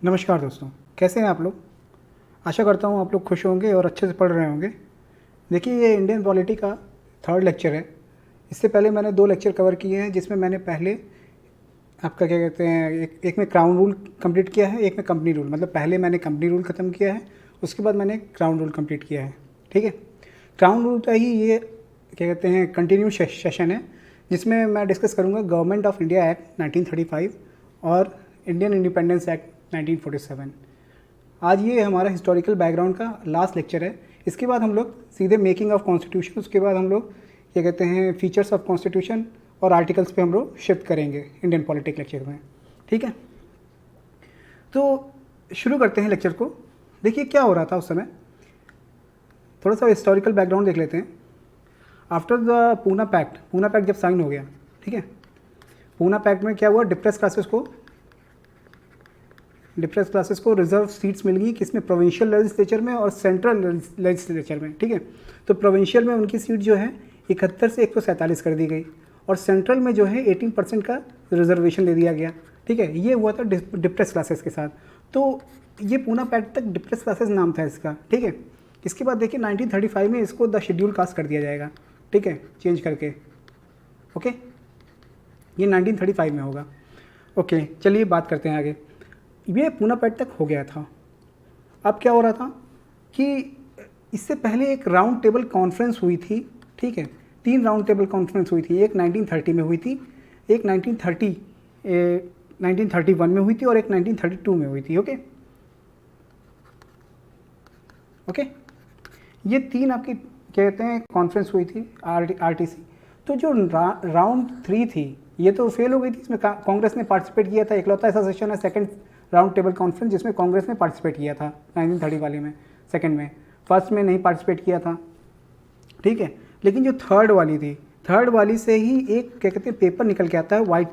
नमस्कार दोस्तों, कैसे हैं आप लोग। आशा करता हूँ आप लोग खुश होंगे और अच्छे से पढ़ रहे होंगे। देखिए, ये इंडियन पॉलिटी का थर्ड लेक्चर है। इससे पहले मैंने 2 लेक्चर कवर किए हैं, जिसमें मैंने पहले आपका क्या कहते हैं, एक में क्राउन रूल कंप्लीट किया है, एक में कंपनी रूल। मतलब पहले मैंने कंपनी रूल ख़त्म किया है, उसके बाद मैंने क्राउन रूल कंप्लीट किया है। ठीक है, क्राउन रूल का ही ये क्या कहते हैं कंटिन्यू सेशन है, जिसमें मैं डिस्कस करूँगा गवर्नमेंट ऑफ इंडिया एक्ट 1935 और इंडियन इंडिपेंडेंस एक्ट 1947। आज ये हमारा हिस्टोरिकल बैकग्राउंड का लास्ट लेक्चर है। इसके बाद हम लोग सीधे मेकिंग ऑफ कॉन्स्टिट्यूशन, उसके बाद हम लोग क्या कहते हैं फीचर्स ऑफ कॉन्स्टिट्यूशन और आर्टिकल्स पे हम लोग शिफ्ट करेंगे इंडियन पॉलिटिक लेक्चर में। ठीक है, तो शुरू करते हैं लेक्चर को। देखिए क्या हो रहा था उस समय, थोड़ा सा हिस्टोरिकल बैकग्राउंड देख लेते हैं। आफ्टर द पूना पैक्ट जब साइन हो गया, ठीक है, पूना पैक्ट में क्या हुआ, डिप्रेस क्लासेस को रिजर्व सीट्स मिल गई, किसमें, प्रोविंशियल लेजिस्लेचर में और सेंट्रल लेजिस्लेचर में। ठीक है, तो प्रोविंशियल में उनकी सीट जो है 71 से 147 कर दी गई, और सेंट्रल में जो है 18% का रिजर्वेशन दे दिया गया। ठीक है, ये हुआ था डिप्रेस क्लासेस के साथ। तो ये पूना पैक्ट तक डिप्रेस क्लासेस नाम था इसका। ठीक है, इसके बाद देखिए 1935 में इसको द शेड्यूल कास्ट कर दिया जाएगा। ठीक है, चेंज करके। ओके, ये 1935 में होगा। ओके, चलिए बात करते हैं आगे। ये पूना पैक्ट तक हो गया था। अब क्या हो रहा था कि इससे पहले एक राउंड टेबल कॉन्फ्रेंस हुई थी। ठीक है, 3 राउंड टेबल कॉन्फ्रेंस हुई थी। एक 1930 में हुई थी, एक 1931 में हुई थी, और एक 1932 में हुई थी। ओके, ये 3 आपकी क्या कहते हैं कॉन्फ्रेंस हुई थी आरटीसी। तो जो राउंड 3 थी, ये तो फेल हो गई थी। इसमें कांग्रेस ने पार्टिसिपेट किया था, इकलौता ऐसा सेशन है सेकंड राउंड टेबल कॉन्फ्रेंस जिसमें कांग्रेस ने पार्टिसिपेट किया था 1930 वाले में, सेकंड में। फर्स्ट में नहीं पार्टिसिपेट किया था। ठीक है, लेकिन जो थर्ड वाली थी, थर्ड वाली से ही एक क्या कहते हैं पेपर निकल के आता है, वाइट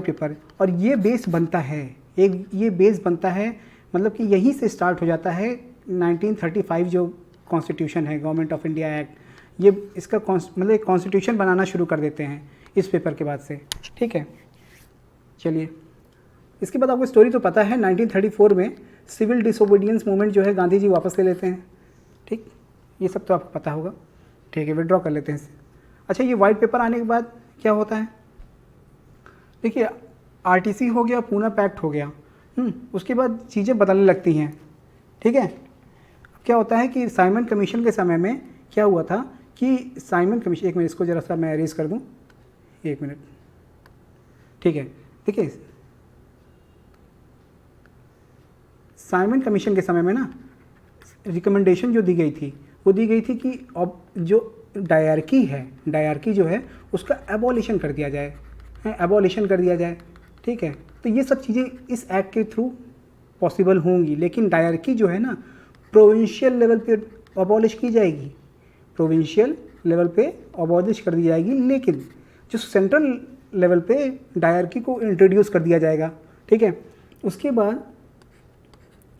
पेपर, और ये बेस बनता है, ये बेस बनता है, मतलब कि यहीं से स्टार्ट हो जाता है 1935 जो कॉन्स्टिट्यूशन है, गवर्नमेंट ऑफ इंडिया एक्ट। ये इसका मतलब कॉन्स्टिट्यूशन बनाना शुरू कर देते हैं इस पेपर के बाद से। ठीक है, चलिए इसके बाद आपको स्टोरी तो पता है। 1934 में सिविल डिसोबीडियंस मूवमेंट जो है गांधी जी वापस ले लेते हैं। ठीक, ये सब तो आपको पता होगा। ठीक है, विड्रॉ कर लेते हैं इसे। अच्छा, ये वाइट पेपर आने के बाद क्या होता है, देखिए आरटीसी हो गया, पूना पैक्ट हो गया, उसके बाद चीज़ें बदलने लगती हैं। ठीक है, अब क्या होता है कि साइमन कमीशन के समय में क्या हुआ था कि साइमन कमीशन, एक मिनट इसको ज़रा सा मैं अरेज कर दूँ, 1 मिनट। ठीक है, देखिए साइमन कमीशन के समय में ना रिकमेंडेशन जो दी गई थी, वो दी गई थी कि अब जो डायरकी जो है उसका एबॉलिशन कर दिया जाए, ठीक है, तो ये सब चीज़ें इस एक्ट के थ्रू पॉसिबल होंगी। लेकिन डायरकी जो है ना प्रोविंशियल लेवल पे अबॉलिश की जाएगी, कर दी जाएगी, लेकिन जो सेंट्रल लेवल पे डायरकी को इंट्रोड्यूस कर दिया जाएगा। ठीक है, उसके बाद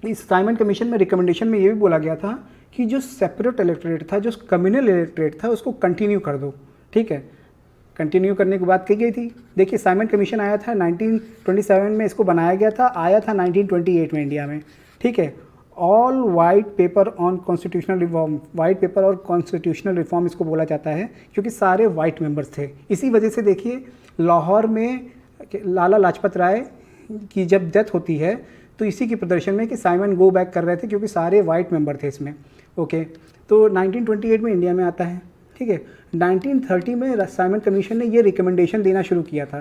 इस साइमन कमीशन में रिकमेंडेशन में ये भी बोला गया था कि जो सेपरेट इलेक्टोरेट था, जो कम्युनल इलेक्टोरेट था, उसको कंटिन्यू कर दो। ठीक है, कंटिन्यू करने की बात कही गई थी। देखिए साइमन कमीशन आया था 1927 में, इसको बनाया गया था, आया था 1928 में इंडिया में। ठीक है, all white paper on constitutional reform, white paper और कॉन्स्टिट्यूशनल रिफॉर्म इसको बोला जाता है, क्योंकि सारे वाइट मेंबर्स थे। इसी वजह से देखिए लाहौर में लाला लाजपत राय की जब डेथ होती है तो इसी के प्रदर्शन में कि साइमन गो बैक कर रहे थे, क्योंकि सारे वाइट मेंबर थे इसमें। ओके, तो 1928 में इंडिया में आता है। ठीक है, 1930 में साइमन कमीशन ने ये रिकमेंडेशन देना शुरू किया था,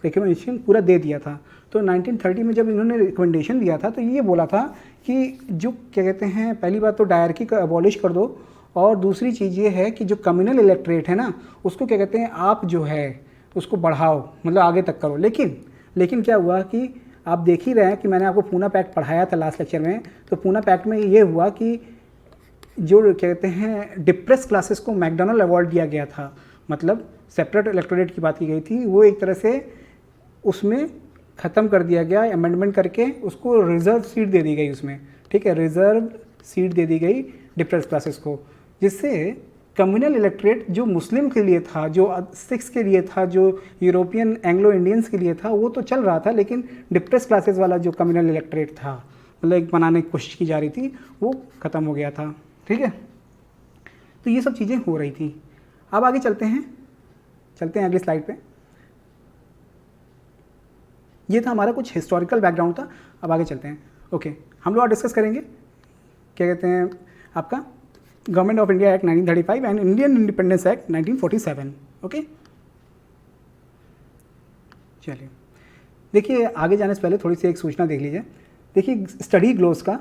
रिकमेंडेशन पूरा दे दिया था। तो 1930 में जब इन्होंने रिकमेंडेशन दिया था तो ये बोला था कि जो क्या कहते हैं, पहली बात तो डायरकी को अबॉलिश कर दो, और दूसरी चीज़ ये है कि जो कम्युनल इलेक्टोरेट है ना, उसको क्या कहते हैं आप जो है उसको बढ़ाओ, मतलब आगे तक करो। लेकिन क्या हुआ कि आप देख ही रहे हैं कि मैंने आपको पूना पैक्ट पढ़ाया था लास्ट लेक्चर में। तो पूना पैक्ट में ये हुआ कि जो कहते हैं डिप्रेस क्लासेस को मैकडॉनल्ड अवार्ड दिया गया था, मतलब सेपरेट इलेक्टोरेट की बात की गई थी, वो एक तरह से उसमें ख़त्म कर दिया गया, अमेंडमेंट करके उसको रिजर्व सीट दे दी गई उसमें। ठीक है, रिजर्व सीट दे दी गई डिप्रेस क्लासेस को, जिससे कम्युनल इलेक्ट्रेट जो मुस्लिम के लिए था, जो सिक्स के लिए था, जो यूरोपियन एंग्लो इंडियंस के लिए था, वो तो चल रहा था, लेकिन डिप्रेस क्लासेस वाला जो कम्युनल इलेक्ट्रेट था, मतलब एक बनाने की कोशिश की जा रही थी, वो ख़त्म हो गया था। ठीक है, तो ये सब चीज़ें हो रही थी। अब आगे चलते हैं अगली स्लाइड पे। ये था हमारा कुछ हिस्टोरिकल बैकग्राउंड था। अब आगे चलते हैं। ओके, हम लोग डिस्कस करेंगे क्या कहते हैं आपका government of India act 1935 and Indian independence act 1947। Okay, चलिए देखिए, आगे जाने से पहले थोड़ी सी एक सूचना देख लीजिए। देखिए, स्टडी ग्लोस का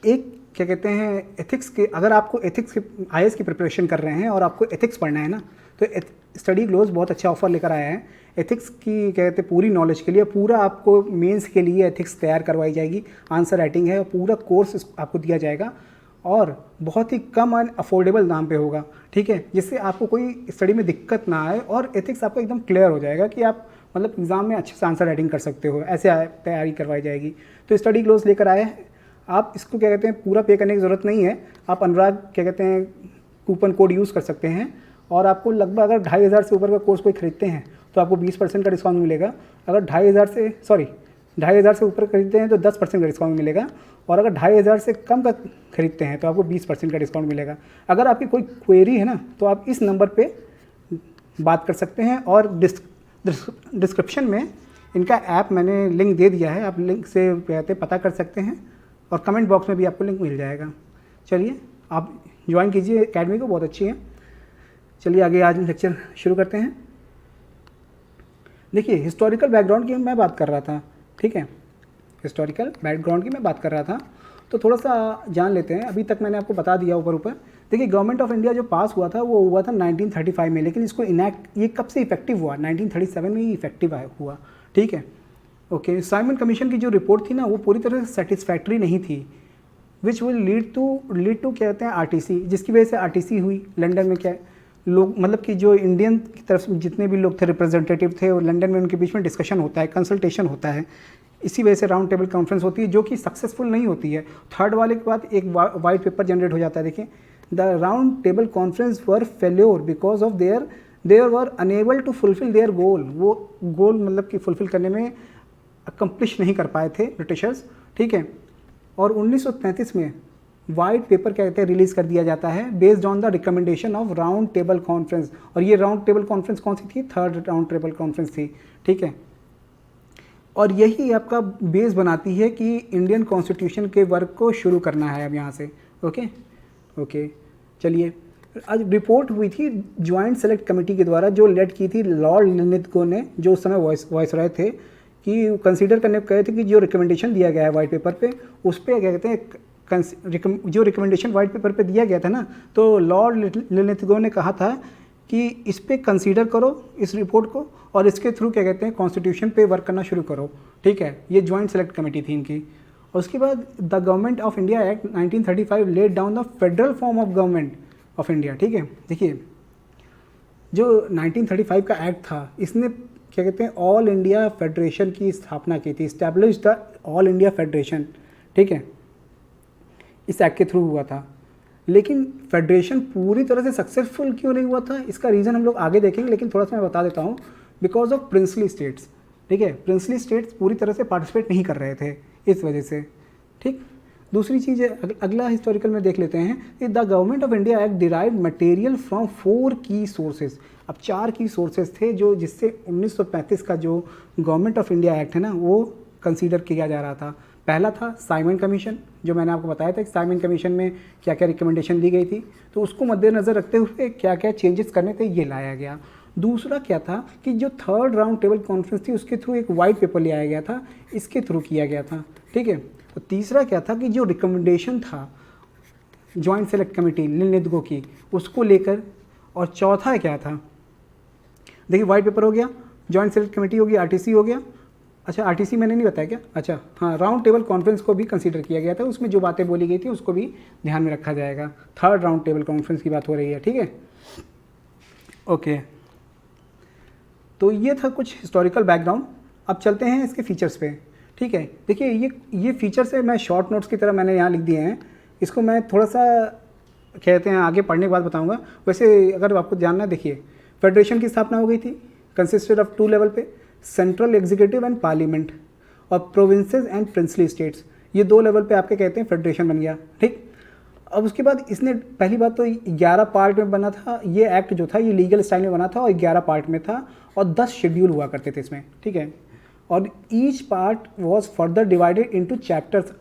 एक क्या कहते हैं एथिक्स के, अगर आपको एथिक्स के IAS की प्रिपरेशन कर रहे हैं और आपको एथिक्स पढ़ना है ना, तो स्टडी ग्लोस बहुत अच्छा ऑफर लेकर आया है। एथिक्स की क्या कहते हैं पूरी नॉलेज के लिए, पूरा आपको मेंस के लिए एथिक्स तैयार करवाई जाएगी, आंसर राइटिंग है, पूरा कोर्स आपको दिया जाएगा और बहुत ही कम एंड अफोर्डेबल दाम पे होगा। ठीक है, जिससे आपको कोई स्टडी में दिक्कत ना आए और एथिक्स आपको एकदम क्लियर हो जाएगा कि आप मतलब एग्ज़ाम में अच्छे से आंसर राइटिंग कर सकते हो, ऐसे तैयारी करवाई जाएगी। तो स्टडी ग्लोस लेकर आए हैं। आप इसको क्या कहते हैं पूरा पे करने की ज़रूरत नहीं है। आप अनुराग क्या कहते हैं कूपन कोड यूज़ कर सकते हैं और आपको लगभग अगर 2,500 से ऊपर का कोर्स कोई खरीदते हैं तो आपको 20% का डिस्काउंट मिलेगा। अगर 2,500 से ऊपर खरीदते हैं तो 10% का डिस्काउंट मिलेगा और अगर 2,500 से कम का खरीदते हैं तो आपको 20% का डिस्काउंट मिलेगा। अगर आपकी कोई क्वेरी है ना, तो आप इस नंबर पे बात कर सकते हैं और डिस्क्रिप्शन में इनका ऐप मैंने लिंक दे दिया है, आप लिंक से कहते पता कर सकते हैं और कमेंट बॉक्स में भी आपको लिंक मिल जाएगा। चलिए, आप ज्वाइन कीजिए एकेडमी को, बहुत अच्छी है। चलिए आगे आज लेक्चर शुरू करते हैं। देखिए, हिस्टोरिकल बैकग्राउंड की मैं बात कर रहा था। ठीक है, हिस्टोरिकल बैकग्राउंड की मैं बात कर रहा था, तो थोड़ा सा जान लेते हैं। अभी तक मैंने आपको बता दिया ऊपर। देखिए, गवर्नमेंट ऑफ इंडिया जो पास हुआ था वो हुआ था 1935 में, लेकिन इसको इनैक्ट ये कब से इफेक्टिव हुआ? 1937 में ही इफेक्टिव हुआ। ठीक है, ओके। साइमन कमीशन की जो रिपोर्ट थी ना, वो पूरी तरह से सेटिस्फैक्ट्री नहीं थी, विच विल लीड टू कहते हैं RTC, जिसकी वजह से RTC हुई। लंदन में क्या लोग मतलब कि जो इंडियन की तरफ से जितने भी लोग थे, रिप्रेजेंटेटिव थे, और लंदन में उनके बीच में डिस्कशन होता है, कंसल्टेशन होता है। इसी वजह से राउंड टेबल कॉन्फ्रेंस होती है, जो कि सक्सेसफुल नहीं होती है। थर्ड वाले के बाद एक वाइट पेपर जनरेट हो जाता है। देखिए, the round table conference were failure because of their were unable to fulfil their goal. वो गोल मतलब कि फुलफिल करने में अकम्प्लिश नहीं कर पाए थे ब्रिटिशर्स। ठीक है, और 1933 में वाइट पेपर क्या कहते हैं रिलीज़ कर दिया जाता है based on the recommendation of round table conference. और ये राउंड टेबल कॉन्फ्रेंस कौन सी थी? थर्ड राउंड टेबल कॉन्फ्रेंस थी। ठीक है, और यही आपका बेस बनाती है कि इंडियन कॉन्स्टिट्यूशन के वर्क को शुरू करना है अब यहाँ से। ओके, चलिए, आज रिपोर्ट हुई थी ज्वाइंट सेलेक्ट कमेटी के द्वारा, जो लेड की थी लॉर्ड लिनिथगो ने, जो उस समय वॉइसरॉय थे, कि कंसीडर करने को कहे थे कि जो रिकमेंडेशन दिया गया है वाइट पेपर पे, उस पर क्या कहते हैं जो रिकमेंडेशन वाइट पेपर पे दिया गया था ना, तो लॉर्ड लिनिथगो ने कहा था कि इस पर कंसीडर करो इस रिपोर्ट को, और इसके थ्रू क्या कहते हैं कॉन्स्टिट्यूशन पे वर्क करना शुरू करो। ठीक है, ये ज्वाइंट सेलेक्ट कमेटी थी इनकी। और उसके बाद the government of India act 1935 laid down the federal form of government of India. ठीक है, देखिए, जो 1935 का एक्ट था, इसने क्या कहते हैं ऑल इंडिया फेडरेशन की स्थापना की थी, establish the all India federation. ठीक है, इस एक्ट के थ्रू हुआ था। लेकिन फेडरेशन पूरी तरह से सक्सेसफुल क्यों नहीं हुआ था, इसका रीज़न हम लोग आगे देखेंगे, लेकिन थोड़ा सा मैं बता देता हूँ। Because of princely states. ठीक है, प्रिंसली स्टेट्स पूरी तरह से पार्टिसिपेट नहीं कर रहे थे इस वजह से। ठीक, दूसरी चीज़ अगला हिस्टोरिकल में देख लेते हैं कि the government of India act derive material from 4 की सोर्सेज। अब 4 की सोर्सेज थे जो जिससे 1935 का जो गवर्नमेंट ऑफ इंडिया एक्ट है ना, वो कंसीडर किया जा रहा था। पहला था साइमन कमीशन, जो मैंने आपको बताया था कि साइमन कमीशन में क्या क्या रिकमेंडेशन दी गई थी, तो उसको मद्देनज़र रखते हुए क्या क्या चेंजेस करने थे ये लाया गया। दूसरा क्या था कि जो थर्ड राउंड टेबल कॉन्फ्रेंस थी, उसके थ्रू एक वाइट पेपर ले आया गया था, इसके थ्रू किया गया था। ठीक है, तो तीसरा क्या था कि जो रिकमेंडेशन था जॉइंट सेलेक्ट कमेटी लिनिथगो की, उसको लेकर, और चौथा क्या था, देखिए वाइट पेपर हो गया, जॉइंट सेलेक्ट कमेटी होगी, RTC हो गया। अच्छा, RTC मैंने नहीं बताया क्या? अच्छा हाँ, राउंड टेबल कॉन्फ्रेंस को भी कंसीडर किया गया था, उसमें जो बातें बोली गई थी उसको भी ध्यान में रखा जाएगा। थर्ड राउंड टेबल कॉन्फ्रेंस की बात हो रही है। ठीक है, ओके, तो ये था कुछ हिस्टोरिकल बैकग्राउंड। अब चलते हैं इसके फीचर्स पे। ठीक है, देखिए ये फीचर्स है, मैं शॉर्ट नोट्स की तरह मैंने यहाँ लिख दिए हैं। इसको मैं थोड़ा सा कहते हैं आगे पढ़ने के बाद बताऊंगा। वैसे अगर आपको जानना, देखिए फेडरेशन की स्थापना हो गई थी, कंसिस्टेड ऑफ 2 लेवल पे, सेंट्रल एग्जीक्यूटिव एंड पार्लियामेंट, और प्रोविंसेस एंड प्रिंसली स्टेट्स, ये 2 लेवल पे आपके कहते हैं फेडरेशन बन गया, ठीक। अब उसके बाद इसने पहली बात तो 11 पार्ट में बना था, ये एक्ट जो था ये लीगल स्टाइल में बना था और 11 पार्ट में था और 10 शेड्यूल हुआ करते थे इसमें, ठीक है। और each part was further divided into chapters,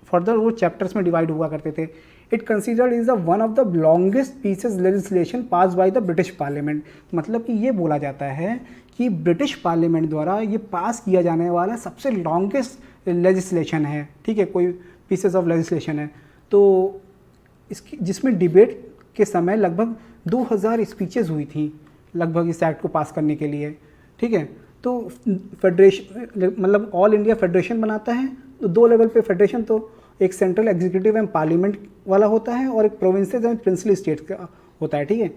further वो चैप्टर्स में डिवाइड हुआ करते थे। It considered is the one of the longest pieces legislation pass by the British parliament. मतलब कि ये बोला जाता है कि ब्रिटिश पार्लियामेंट द्वारा ये पास किया जाने वाला सबसे लॉन्गेस्ट लेजिस्लेशन है, ठीक है, कोई पीसेस ऑफ लेजिस्लेशन है। तो इसकी जिसमें डिबेट के समय लगभग 2000 स्पीचेस हुई थी लगभग इस एक्ट को पास करने के लिए, ठीक है। तो फेडरेशन मतलब ऑल इंडिया फेडरेशन बनाता है, तो 2 लेवल पे फेडरेशन, तो एक सेंट्रल एग्जीक्यूटिव एंड पार्लियामेंट वाला होता है और एक प्रोविंसेस एंड प्रिंसली स्टेट्स का होता है, ठीक है।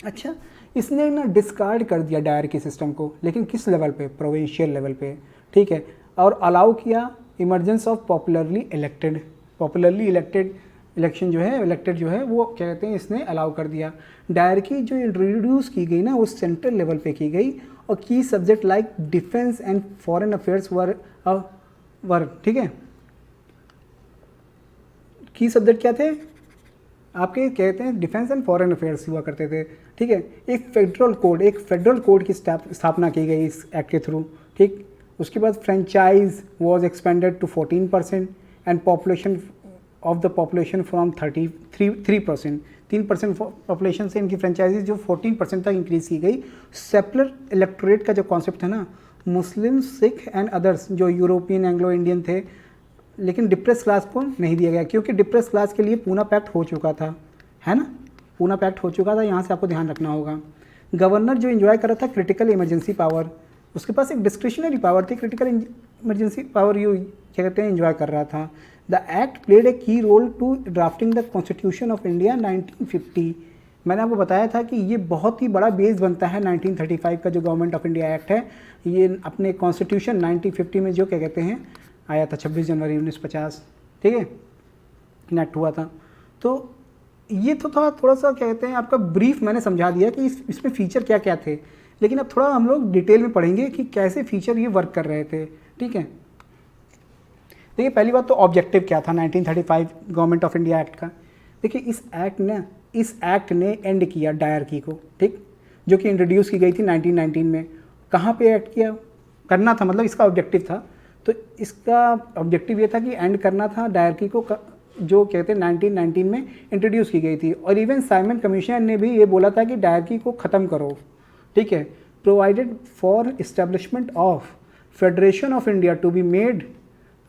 अच्छा, इसने ना डिस्कार्ड कर दिया डायरकी सिस्टम को, लेकिन किस लेवल पे? प्रोविंशियल लेवल पे, ठीक है। और अलाउ किया emergence of popularly elected election जो है, इलेक्टेड जो है वो क्या कहते हैं, इसने अलाउ कर दिया। डायरकी जो इंट्रोड्यूस की गई ना वो सेंट्रल लेवल पे की गई, और की subject like defence and foreign affairs were, ठीक है। की सब्जेक्ट क्या थे आपके, कहते हैं डिफेंस एंड फॉरेन अफेयर्स हुआ करते थे, ठीक है। एक फेडरल कोड की स्थापना की गई इस एक्ट के थ्रू, ठीक। उसके बाद franchise was expanded to 14% and of the population from 3% 3% population से इनकी फ्रेंचाइजीज जो 14% तक इंक्रीज की गई। सेकुलर इलेक्टोरेट का जो कॉन्सेप्ट है ना, मुस्लिम, सिख एंड अदर्स जो यूरोपियन एंग्लो इंडियन थे, लेकिन डिप्रेस क्लास को नहीं दिया गया, क्योंकि डिप्रेस क्लास के लिए पूना पैक्ट हो चुका था, है ना, पूना पैक्ट हो चुका था, यहाँ से आपको ध्यान रखना होगा। गवर्नर जो एंजॉय कर रहा था क्रिटिकल इमरजेंसी पावर, उसके पास एक डिस्क्रिशनरी पावर थी, क्रिटिकल इमरजेंसी पावर यू क्या कहते हैं एंजॉय कर रहा था। The act played a key role to drafting the constitution of India 1950। मैंने आपको बताया था कि ये बहुत ही बड़ा बेस बनता है 1935 का जो गवर्नमेंट ऑफ इंडिया एक्ट है, ये अपने कॉन्स्टिट्यूशन 1950 में जो क्या कहते हैं आया था 26 जनवरी 1950, ठीक है, इनैक्ट हुआ था। तो ये तो था थोड़ा सा क्या कहते हैं आपका ब्रीफ मैंने समझा दिया कि इसमें फीचर क्या क्या थे, लेकिन अब थोड़ा हम लोग डिटेल में पढ़ेंगे कि कैसे फीचर ये वर्क कर रहे थे, ठीक है। देखिए पहली बात तो ऑब्जेक्टिव क्या था 1935 गवर्नमेंट ऑफ इंडिया एक्ट का। देखिए इस एक्ट ने एंड किया डायरकी को, ठीक, जो कि इंट्रोड्यूस की गई थी 1919 में। कहाँ पे एक्ट किया करना था, मतलब इसका ऑब्जेक्टिव था, तो इसका ऑब्जेक्टिव ये था कि एंड करना था डायरकी को, जो कहते हैं 1919 में इंट्रोड्यूस की गई थी। और इवन साइमन कमीशन ने भी ये बोला था कि डायरकी को ख़त्म करो, ठीक है। Provided for establishment of federation of India to be made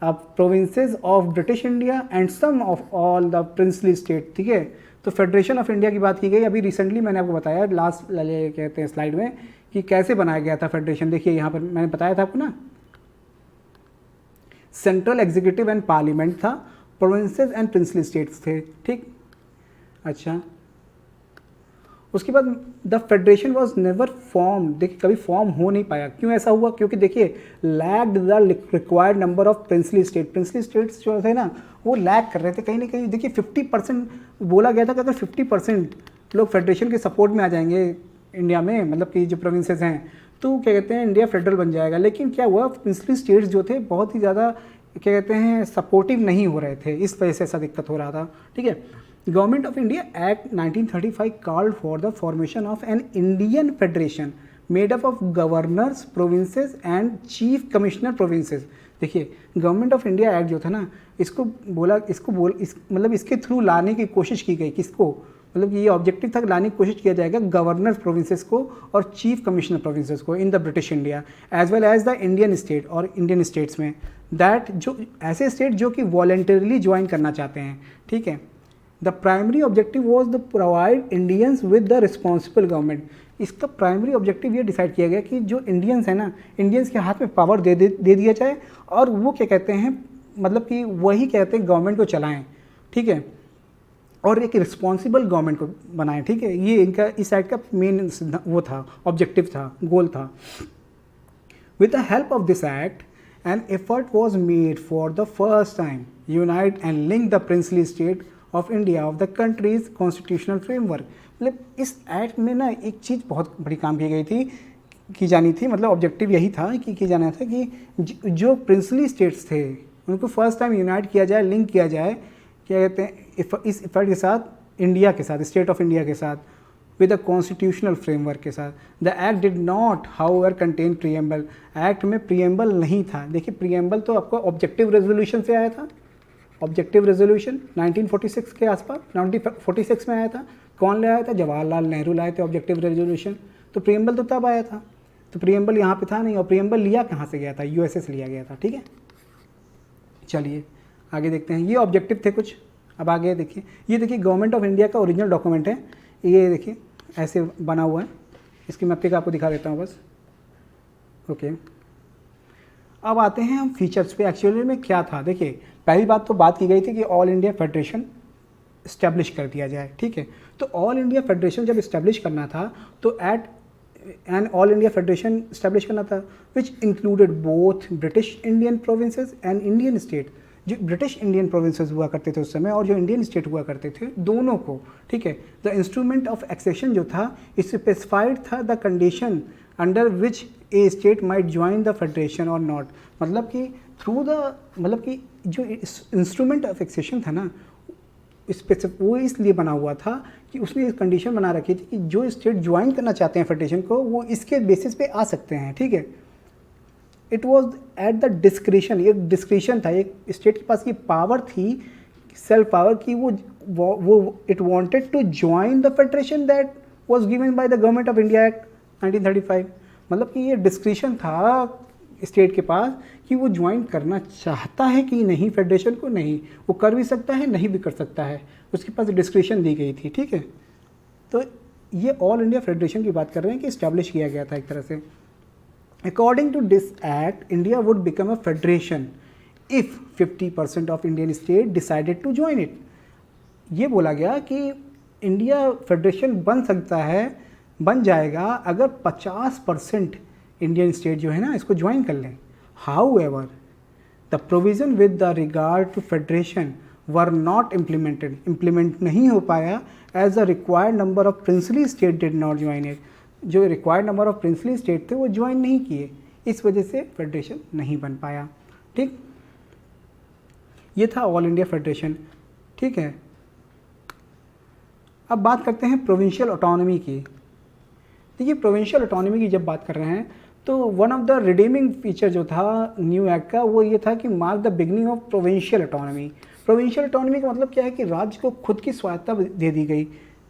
provinces of British India and some of all the princely state, ठीक है। तो फेडरेशन ऑफ इंडिया की बात की गई। अभी रिसेंटली मैंने आपको बताया लास्ट कहते हैं स्लाइड में कि कैसे बनाया गया था फेडरेशन। देखिए यहाँ पर मैंने बताया था आपको ना, सेंट्रल एग्जीक्यूटिव एंड पार्लियामेंट था, प्रोविंसेस एंड प्रिंसली स्टेट्स थे, ठीक। अच्छा, उसके बाद the federation was never form, देखिए कभी फॉर्म हो नहीं पाया। क्यों ऐसा हुआ? क्योंकि देखिए lacked the required number of princely states जो थे ना वो लैक कर रहे थे कहीं ना कहीं। देखिए 50% बोला गया था कि अगर 50% लोग फेडरेशन के सपोर्ट में आ जाएंगे इंडिया में, मतलब कि जो प्रोविंसेस हैं, तो क्या कहते हैं इंडिया फेडरल बन जाएगा। लेकिन क्या हुआ, प्रिंसली स्टेट्स जो थे बहुत ही ज़्यादा क्या कहते हैं सपोर्टिव नहीं हो रहे थे, इस वजह से ऐसा दिक्कत हो रहा था, ठीक है। Government of India act 1935 called for the formation of an Indian federation made up of governors provinces and chief commissioner provinces. देखिए गवर्नमेंट ऑफ इंडिया एक्ट जो था ना, मतलब इसके थ्रू लाने की कोशिश की गई, किसको, मतलब ये ऑब्जेक्टिव था लाने की कोशिश किया जाएगा गवर्नर प्रोविंसेस को और चीफ कमिश्नर प्रोविंसेस को in the British India as well as the Indian state और इंडियन स्टेट्स में, दैट जो ऐसे स्टेट जो कि वॉलेंटरली ज्वाइन करना चाहते हैं, ठीक है। The primary objective was the provide Indians with the responsible government. इसका प्राइमरी ऑब्जेक्टिव ये डिसाइड किया गया कि जो इंडियंस है ना, इंडियंस के हाथ में पावर दे दिया जाए और वो क्या कहते हैं, मतलब कि वही कहते हैं गवर्नमेंट को चलाएं, ठीक है, और एक रिस्पॉन्सिबल गवर्नमेंट को बनाएं, ठीक है। ये इनका इस एक्ट का मेन वो था, ऑब्जेक्टिव था, गोल था। With the help of this act an effort was made for the first time unite and link the princely state of India of the countries constitutional framework. मतलब इस एक्ट में ना एक चीज़ बहुत बड़ी काम की गई थी, की जानी थी, मतलब ऑब्जेक्टिव यही था कि की जाना था कि जो प्रिंसली स्टेट्स थे उनको फर्स्ट टाइम यूनाइट किया जाए, लिंक किया जाए, क्या कहते हैं, इस इफर्ट के साथ इंडिया के साथ, स्टेट ऑफ इंडिया के साथ, विद अ कॉन्स्टिट्यूशनल फ्रेमवर्क के साथ। The act did not however contain preamble. Act में प्रीएम्बल नहीं था। देखिए प्रीएम्बल तो आपको ऑब्जेक्टिव रेजोल्यूशन से आया था, ऑब्जेक्टिव रेजोल्यूशन 1946 के आसपास, 1946 में आया था। कौन ले आया था? जवाहरलाल नेहरू लाए थे ऑब्जेक्टिव रेजोल्यूशन। तो प्रीएम्बल तो तब आया था, तो प्रीएम्बल यहाँ पे था नहीं। और प्रीएम्बल लिया कहाँ से गया था? यूएसए से लिया गया था। ठीक है, चलिए आगे देखते हैं। ये ऑब्जेक्टिव थे कुछ। अब आगे देखिए, ये देखिए गवर्नमेंट ऑफ इंडिया का ओरिजिनल डॉक्यूमेंट है। ये देखिए ऐसे बना हुआ है, इसकी मैं पिक आपको दिखा देता हूँ बस। ओके, अब आते हैं हम फीचर्स पे। एक्चुअली में क्या था, देखिए पहली बात तो बात की गई थी कि ऑल इंडिया फेडरेशन इस्टेब्लिश कर दिया जाए। ठीक है, तो ऑल इंडिया फेडरेशन जब इस्टेब्लिश करना था तो an all India federation establish करना था which included both British Indian provinces and Indian state. जो ब्रिटिश इंडियन प्रोविंसेस हुआ करते थे उस समय और जो इंडियन स्टेट हुआ करते थे, दोनों को। ठीक है, द इंस्ट्रूमेंट ऑफ एक्सेशन जो था स्पेसिफाइड था the condition under which A state might join the federation और नॉट। मतलब कि थ्रू द, मतलब कि जो इंस्ट्रूमेंट ऑफ एक्सेशन था ना, वो इसलिए बना हुआ था कि उसने एक कंडीशन बना रखी थी कि जो स्टेट ज्वाइन करना चाहते हैं फेडरेशन को, वो इसके बेसिस पे आ सकते हैं। ठीक है, it was at the discretion, एक डिस्क्रिशन था, एक स्टेट के पास ये पावर थी, सेल्फ पावर की, वो it wanted to join the federation that was given by the government of India act 1935। मतलब कि ये डिस्क्रिशन था स्टेट के पास कि वो ज्वाइन करना चाहता है कि नहीं फेडरेशन को। नहीं, वो कर भी सकता है, नहीं भी कर सकता है, उसके पास डिस्क्रिशन दी गई थी। ठीक है, तो ये ऑल इंडिया फेडरेशन की बात कर रहे हैं कि इस्टेब्लिश किया गया था एक तरह से। According to this act India would become a federation if 50% of Indian state decided to join it. ये बोला गया कि इंडिया फेडरेशन बन सकता है, बन जाएगा अगर 50% इंडियन स्टेट जो है ना इसको ज्वाइन कर लें। However the provision with the regard to federation were not implemented. Implement नहीं हो पाया as the required number of princely state did not join it. जो required number of princely state थे वो ज्वाइन नहीं किए, इस वजह से फेडरेशन नहीं बन पाया। ठीक, ये था ऑल इंडिया फेडरेशन। ठीक है, अब बात करते हैं प्रोविंशियल ऑटोनॉमी की। देखिए प्रोविंशियल ऑटोनॉमी की जब बात कर रहे हैं तो one of the redeeming feature जो था न्यू एक्ट का वो ये था कि mark the beginning of provincial autonomy. Provincial autonomy का मतलब क्या है कि राज्य को खुद की स्वायत्ता दे दी गई।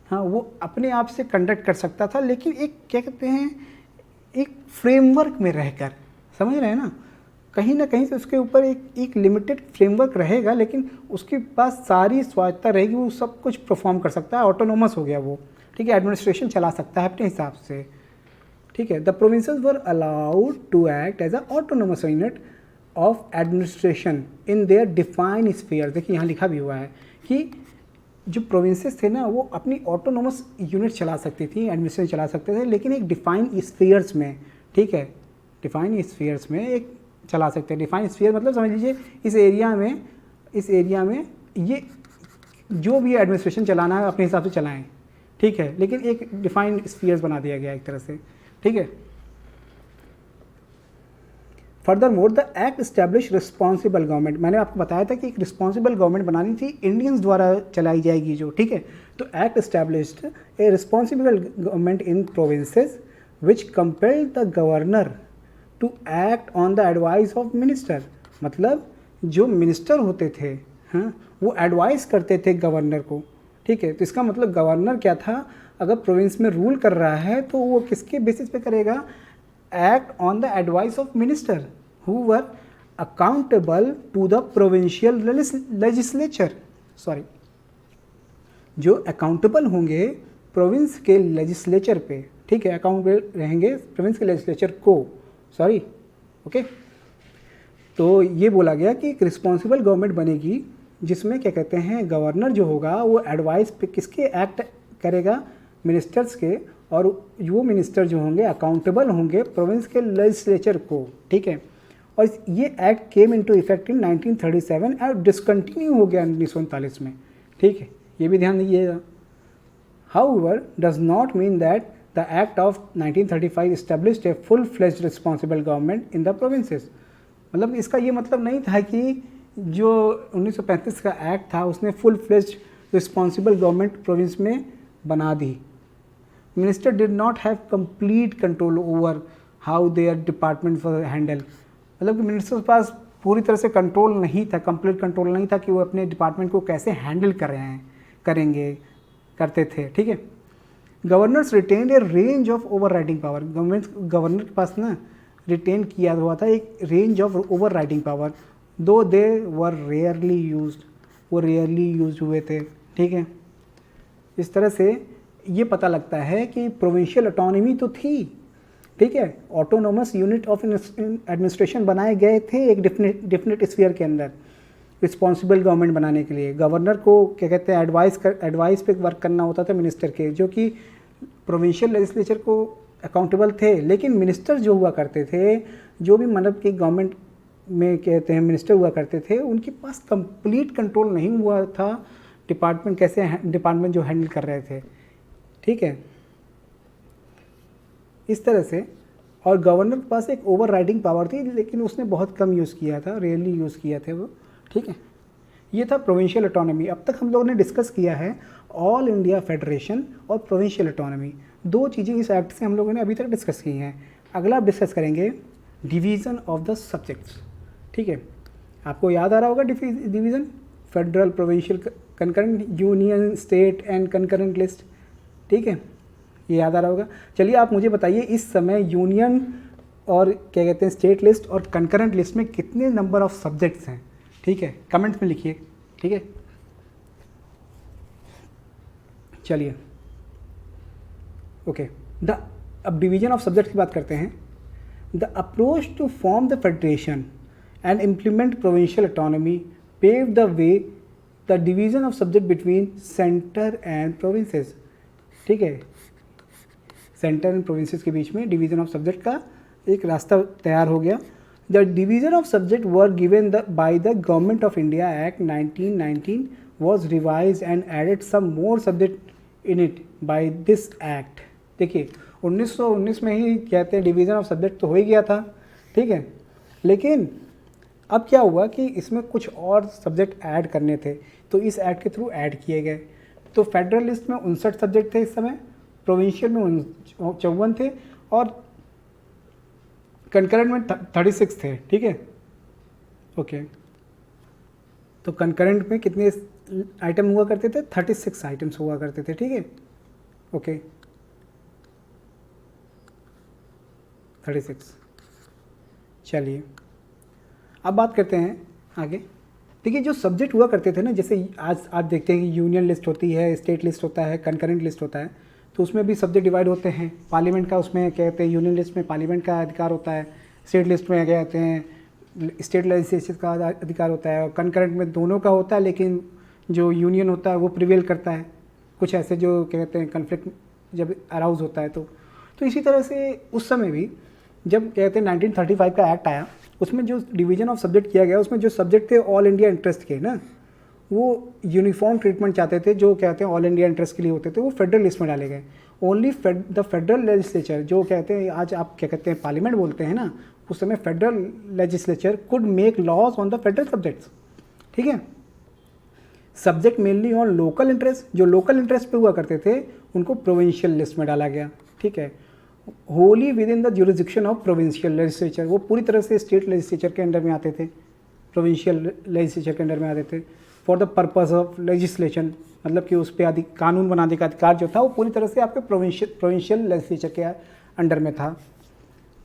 हाँ, वो अपने आप से कंडक्ट कर सकता था, लेकिन एक क्या कहते हैं, एक फ्रेमवर्क में रहकर, समझ रहे हैं ना, कहीं ना कहीं से उसके ऊपर एक लिमिटेड फ्रेमवर्क रहेगा, लेकिन उसके पास सारी स्वायत्ता रहेगी, वो सब कुछ परफॉर्म कर सकता है, ऑटोनोमस हो गया वो। ठीक है, एडमिनिस्ट्रेशन चला सकता है अपने हिसाब से। ठीक है, the provinces were allowed to act as a autonomous unit of administration in their defined sphere. देखिए यहाँ लिखा भी हुआ है कि जो प्रोविंसेस थे ना वो अपनी ऑटोनोमस यूनिट चला सकती थी, एडमिनिस्ट्रेशन चला सकते थे, लेकिन एक डिफाइंड स्फीयर्स में। ठीक है, डिफाइंड स्फीयर्स में एक चला सकते हैं। डिफाइंड स्फीयर मतलब समझ लीजिए इस एरिया में ये जो भी एडमिनिस्ट्रेशन चलाना है अपने हिसाब से चलाएं। ठीक है, लेकिन एक डिफाइंड स्फीयर्स बना दिया गया एक तरह से। ठीक है, further more the act establish responsible government. मैंने आपको बताया था कि एक रिस्पॉन्सिबल गवर्नमेंट बनानी थी, इंडियंस द्वारा चलाई जाएगी जो। ठीक है, तो act established a responsible government in provinces which compelled the governor to act on the advice of minister. मतलब जो मिनिस्टर होते थे, हाँ, वो एडवाइस करते थे गवर्नर को। ठीक है, तो इसका मतलब गवर्नर क्या था, अगर प्रोविंस में रूल कर रहा है तो वो किसके बेसिस पे करेगा, act on the advice of minister who were accountable to the provincial legislature. Sorry, जो अकाउंटेबल होंगे प्रोविंस के लेजिस्लेचर पे। ठीक है, अकाउंटेबल रहेंगे प्रोविंस के लेजिस्लेचर को। सॉरी, ओके, तो ये बोला गया कि एक रिस्पॉन्सिबल गवर्नमेंट बनेगी जिसमें क्या कहते हैं, गवर्नर जो होगा वो एडवाइस पे किसके एक्ट करेगा, मिनिस्टर्स के, और वो मिनिस्टर जो होंगे अकाउंटेबल होंगे प्रोविंस के लेजिस्लेचर को। ठीक है, और ये act came into effect in 1937 और डिसकंटिन्यू हो गया 1939 में। ठीक है, ये भी ध्यान दीजिएगा। However, does not mean that the Act of 1935 established a full-fledged responsible government in the provinces। मतलब इसका ये मतलब नहीं था कि जो 1935 का एक्ट था उसने full fledged responsible government province में बना दी। Minister did not have complete control over how their department for handle, मतलब कि मिनिस्टर के पास पूरी तरह से कंट्रोल नहीं था, कंप्लीट कंट्रोल नहीं था कि वो अपने डिपार्टमेंट को कैसे हैंडल कर रहे हैं, करेंगे, करते थे। ठीक है, governors retain A range of over riding power, governor के पास ना रिटेन किया हुआ था एक range of over riding power, दो दे वर रेयरली यूज्ड, वो रेयरली यूज हुए थे। ठीक है, इस तरह से ये पता लगता है कि प्रोविंशियल ऑटोनॉमी तो थी, ठीक है, ऑटोनोमस यूनिट ऑफ एडमिनिस्ट्रेशन बनाए गए थे एक डिफिनेट स्फीयर के अंदर रिस्पॉन्सिबल गवर्नमेंट बनाने के लिए। गवर्नर को क्या कहते हैं एडवाइस पे वर्क करना होता था मिनिस्टर के, जो कि प्रोविंशियल लेजिस्लेचर को अकाउंटेबल थे। लेकिन मिनिस्टर जो हुआ करते थे, जो भी मतलब कि गवर्नमेंट में कहते हैं मिनिस्टर हुआ करते थे, उनके पास कंप्लीट कंट्रोल नहीं हुआ था डिपार्टमेंट कैसे डिपार्टमेंट जो हैंडल कर रहे थे। ठीक है, इस तरह से, और गवर्नर के पास एक ओवर राइडिंग पावर थी लेकिन उसने बहुत कम यूज़ किया था, रेयरली यूज़ किया थे वो। ठीक है, ये था प्रोविंशियल ऑटोनॉमी। अब तक हम लोगों ने डिस्कस किया है ऑल इंडिया फेडरेशन और प्रोविंशियल ऑटोनॉमी, दो चीज़ें इस एक्ट से हम लोगों ने अभी तक डिस्कस की हैं। अगला आप डिस्कस करेंगे डिवीज़न ऑफ द सब्जेक्ट्स। ठीक है, आपको याद आ रहा होगा division, federal, provincial, concurrent, union, state and concurrent list. ठीक है, ये याद आ रहा होगा। चलिए आप मुझे बताइए इस समय यूनियन और क्या कहते हैं स्टेट लिस्ट और कंकरेंट लिस्ट में कितने नंबर ऑफ सब्जेक्ट्स हैं। ठीक है, कमेंट्स में लिखिए। ठीक है, चलिए ओके। अब डिवीजन ऑफ सब्जेक्ट की बात करते हैं। The approach to form the federation and implement provincial autonomy pave the way the division of subject between centre and provinces. ठीक है, सेंटर एंड प्रोविंसेस के बीच में डिवीजन ऑफ सब्जेक्ट का एक रास्ता तैयार हो गया। The division of subject were given by the government of India Act 1919 was revised and added some more subject in it by this act। देखिए 1919 में ही कहते हैं डिवीज़न ऑफ सब्जेक्ट तो हो ही गया था। ठीक है, लेकिन अब क्या हुआ कि इसमें कुछ और सब्जेक्ट ऐड करने थे, तो इस एक्ट के थ्रू ऐड किए गए। तो फेडरल लिस्ट में 59 सब्जेक्ट थे इस समय, प्रोविंशियल में 54 थे और कंकरेंट में 36 थे। ठीक है, ओके, तो कंकरेंट में कितने आइटम हुआ करते थे? 36 आइटम्स हुआ करते थे। ठीक है, ओके, 36। चलिए अब बात करते हैं आगे। देखिए जो सब्जेक्ट हुआ करते थे ना, जैसे आज देखते हैं कि यूनियन लिस्ट होती है, स्टेट लिस्ट होता है, कंकरेंट लिस्ट होता है, तो उसमें भी सब्जेक्ट डिवाइड होते हैं। पार्लियामेंट का उसमें कहते हैं यूनियन लिस्ट में पार्लियामेंट का अधिकार होता है, स्टेट लिस्ट में क्या कहते हैं स्टेट लेजिस्लेचर का अधिकार होता है, और कंकरेंट में दोनों का होता है, लेकिन जो यूनियन होता है वो प्रिवेल करता है। कुछ ऐसे जो कहते हैं कन्फ्लिक्ट जब अराउज होता है तो इसी तरह से उस समय भी जब कहते हैं 1935 का एक्ट आया, उसमें जो डिवीजन ऑफ सब्जेक्ट किया गया, उसमें जो सब्जेक्ट थे ऑल इंडिया इंटरेस्ट के ना, वो यूनिफॉर्म ट्रीटमेंट चाहते थे, जो कहते हैं ऑल इंडिया इंटरेस्ट के लिए होते थे, वो फेडरल लिस्ट में डाले गए। ओनली द फेडरल लेजिस्लेचर, जो कहते हैं आज आप क्या कहते हैं पार्लियामेंट बोलते हैं ना, उस समय federal legislature could make laws on the federal subjects. ठीक है, subject mainly on local interest, जो लोकल इंटरेस्ट पे हुआ करते थे उनको प्रोविंशियल लिस्ट में डाला गया। ठीक है, Holi with in the jurisdiction of provincial legislature, वो पूरी तरह से स्टेट लेजिस्लेचर के अंडर में आते थे, प्रोविंशियल लेजिस्लेचर के अंडर में आते थे। For the purpose of legislation, मतलब कि उस पर कानून बनाने का अधिकार जो था वो पूरी तरह से आपके प्रोविंशियल लेजिस्लेचर के अंडर में था।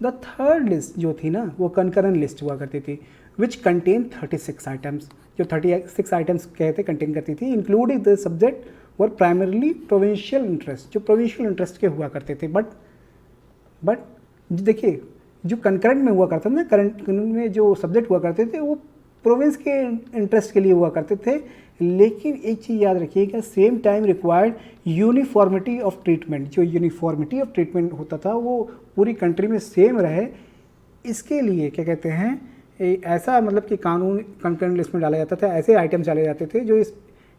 द थर्ड लिस्ट जो थी ना, वो कंकरेंट लिस्ट हुआ करती थी, विच कंटेन 36 आइटम्स, जो 36 आइटम्स कहते कंटेन करती थी, including the subject were primarily provincial interest, जो प्रोविंशियल इंटरेस्ट के हुआ करते थे। बट देखिए जो कंकरेंट में हुआ करता था ना, करंट में जो सब्जेक्ट हुआ करते थे वो प्रोविंस के इंटरेस्ट के लिए हुआ करते थे। लेकिन एक चीज़ याद रखिएगा, same time required uniformity of treatment, जो यूनिफॉर्मिटी ऑफ ट्रीटमेंट होता था वो पूरी कंट्री में सेम रहे, इसके लिए क्या कहते हैं ऐसा मतलब कि कानून कंकरेंट लिस्ट में डाला जाता था, ऐसे आइटम्स डाले जाते थे जो इस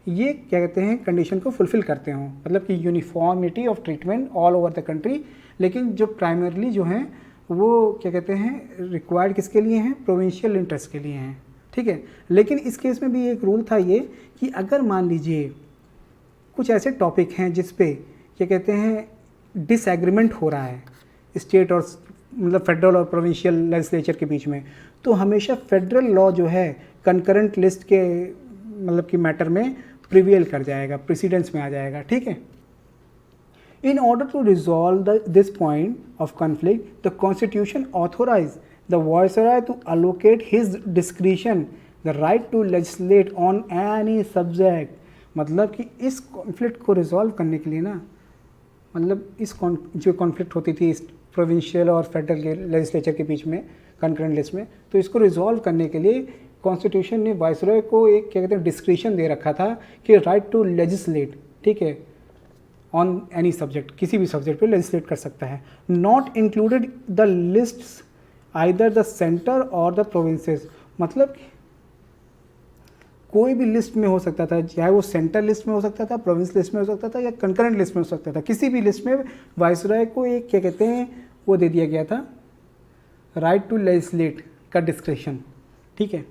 ये क्या कहते हैं कंडीशन को फुलफ़िल करते हों, मतलब कि uniformity of treatment all over the country. लेकिन जो प्राइमरली जो हैं वो क्या कहते हैं रिक्वायर्ड किसके लिए हैं, प्रोविंशियल इंटरेस्ट के लिए हैं, ठीक है। लेकिन इस केस में भी एक रूल था ये कि अगर मान लीजिए कुछ ऐसे टॉपिक हैं जिस पे क्या कहते हैं डिसएग्रीमेंट हो रहा है स्टेट और मतलब फेडरल और प्रोविंशियल लेजिस्लेचर के बीच में, तो हमेशा फेडरल लॉ जो है कंकरेंट लिस्ट के मतलब कि मैटर में प्रिवेल कर जाएगा, प्रेसिडेंस में आ जाएगा, ठीक है। In order to resolve this point of conflict, the Constitution authorized the Viceroy to allocate his discretion the right to legislate on any subject। मतलब कि इस कॉन्फ्लिक्ट को रिजॉल्व करने के लिए ना, मतलब इस जो कॉन्फ्लिक्ट होती थी इस प्रोविंशियल और फेडरल के लेजिस्लेचर के बीच में कंकरेंट लिस्ट में, तो इसको रिजॉल्व करने के लिए कॉन्स्टिट्यूशन ने वाइसरॉय को एक क्या कहते हैं डिस्क्रिशन दे रखा था कि राइट टू लेजिस्लेट, ठीक है, ऑन एनी सब्जेक्ट, किसी भी सब्जेक्ट पे लेजिस्लेट कर सकता है। Not included the lists either the centre और द प्रोविंसेस, मतलब कोई भी लिस्ट में हो सकता था, चाहे वो सेंटर लिस्ट में हो सकता था, प्रोविंस लिस्ट में हो सकता था या कंकरेंट लिस्ट में हो सकता था, किसी भी लिस्ट में वाइसरॉय को एक क्या कहते हैं वो दे दिया गया था राइट टू लेजिस्लेट का डिस्क्रिप्शन, ठीक है।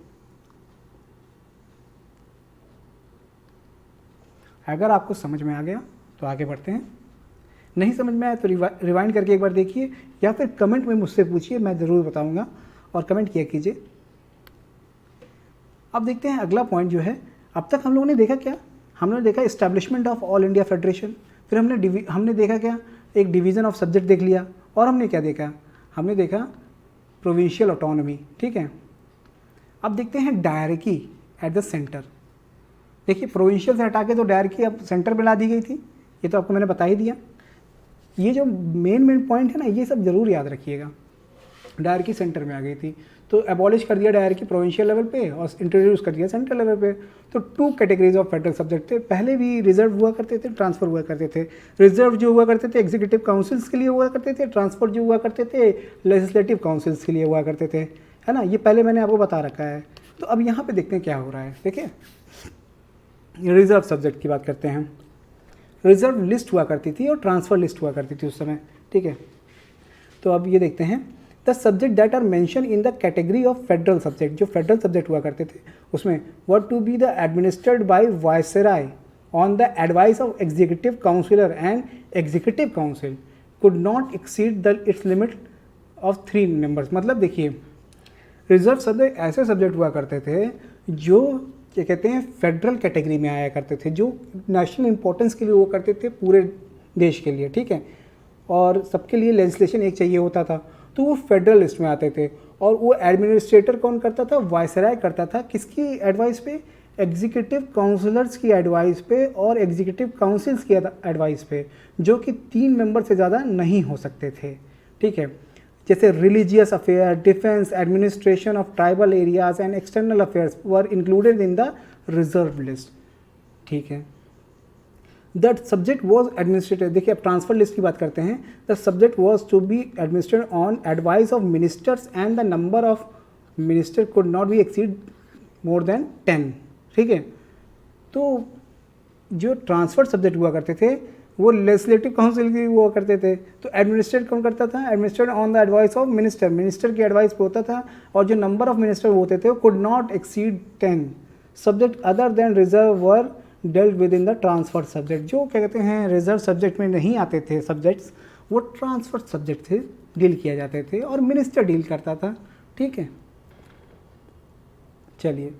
अगर आपको समझ में आ गया तो आगे बढ़ते हैं, नहीं समझ में आया तो रिवाइंड करके एक बार देखिए या फिर कमेंट में मुझसे पूछिए, मैं ज़रूर बताऊंगा और कमेंट किया कीजिए। अब देखते हैं अगला पॉइंट जो है। अब तक हम लोगों ने देखा क्या, हमने देखा establishment of all India federation, फिर हमने देखा क्या एक डिवीज़न ऑफ सब्जेक्ट देख लिया, और हमने क्या देखा, हमने देखा प्रोविंशियल ऑटोनॉमी, ठीक है। अब देखते हैं डायरकी एट द सेंटर। देखिए प्रोविंशियल से हटा के तो डायरकी अब सेंटर में ला दी गई थी, ये तो आपको मैंने बता ही दिया। ये जो मेन पॉइंट है ना, ये सब जरूर याद रखिएगा। डायरकी सेंटर में आ गई थी तो एबॉलिश कर दिया डायरकी प्रोविंशियल लेवल पे और इंट्रोड्यूस कर दिया सेंट्रल लेवल पे। तो 2 कैटेगरीज ऑफ फेडरल सब्जेक्ट थे, पहले भी रिजर्व हुआ करते थे, ट्रांसफर हुआ करते थे। रिजर्व जो हुआ करते थे एग्जीक्यूटिव काउंसिल्स के लिए हुआ करते थे, ट्रांसफर जो हुआ करते थे लेजिस्लेटिव काउंसिल्स के लिए हुआ करते थे, है ना। ये पहले मैंने आपको बता रखा है। तो अब यहाँ पर देखते हैं क्या हो रहा है। देखिए रिजर्व सब्जेक्ट की बात करते हैं। रिजर्व लिस्ट हुआ करती थी और ट्रांसफ़र लिस्ट हुआ करती थी उस समय, ठीक है। तो अब ये देखते हैं the subject that are mention in the category of federal subject, जो फेडरल सब्जेक्ट हुआ करते थे उसमें were to be the administered by viceroy on the advice of executive councillor and executive council could not exceed the its limit of 3 members. मतलब देखिए reserve subject ऐसे subject हुआ करते थे जो क्या कहते हैं फेडरल कैटेगरी में आया करते थे, जो नेशनल इंपॉर्टेंस के लिए वो करते थे पूरे देश के लिए, ठीक है। और सबके लिए लेजिस्लेशन एक चाहिए होता था, तो वो फेडरल लिस्ट में आते थे। और वो एडमिनिस्ट्रेटर कौन करता था, वाइसरॉय करता था, किसकी एडवाइस पे, एग्जीक्यूटिव काउंसिलर्स की एडवाइस पे और एग्जीक्यूटिव काउंसिल्स की एडवाइस पे, जो कि 3 मेंबर से ज़्यादा नहीं हो सकते थे, ठीक है। जैसे religious affair, defence, administration of tribal areas and external affairs were included in the reserve list, ठीक है। That subject was administered. देखिए अब ट्रांसफर लिस्ट की बात करते हैं। The subject was to be administered on advice of ministers and the number of minister could not be exceed more than 10, ठीक है। तो जो ट्रांसफर सब्जेक्ट हुआ करते थे वो लेजिस्लेटिव काउंसिल की हुआ करते थे। तो एडमिनिस्ट्रेट कौन करता था, administrate on the advice of minister, minister की एडवाइस पे होता था। और जो नंबर ऑफ मिनिस्टर होते थे वो could not exceed 10। Subject other than reserve were dealt with in the transfer subject. जो क्या कहते हैं रिजर्व सब्जेक्ट में नहीं आते थे सब्जेक्ट्स, वो ट्रांसफर सब्जेक्ट थे, डील किया जाते थे और मिनिस्टर डील करता था, ठीक है। चलिए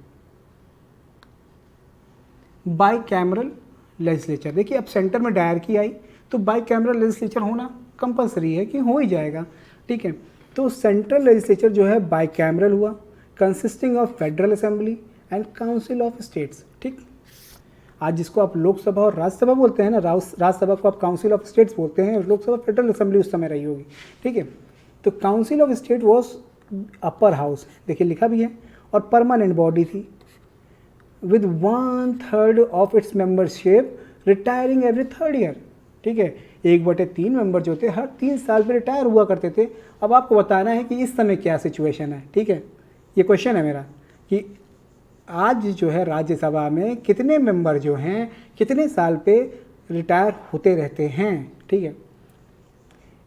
बाई कैमरल लेजिस्लेचर। देखिए अब सेंटर में डायरकी आई तो बाई कैमरल लेजिस्लेचर होना कंपलसरी है कि हो ही जाएगा, ठीक है। तो सेंट्रल लेजिस्लेचर जो है बाई कैमरल हुआ, consisting of federal assembly and council of states, ठीक। आज जिसको आप लोकसभा और राज्यसभा बोलते हैं ना, राज्यसभा को आप काउंसिल ऑफ स्टेट्स बोलते हैं, लोकसभा फेडरल असेंबली उस समय रही होगी, ठीक है। तो council of state was upper house, देखिए लिखा भी है, और परमानेंट बॉडी थी with 1/3 of its membership retiring every 3rd year, ठीक है। 1/3 मेंबर जो थे हर 3 साल पे रिटायर हुआ करते थे। अब आपको बताना है कि इस समय क्या सिचुएशन है, ठीक है। ये क्वेश्चन है मेरा कि आज जो है राज्यसभा में कितने मेंबर जो हैं कितने साल पे रिटायर होते रहते हैं, ठीक है।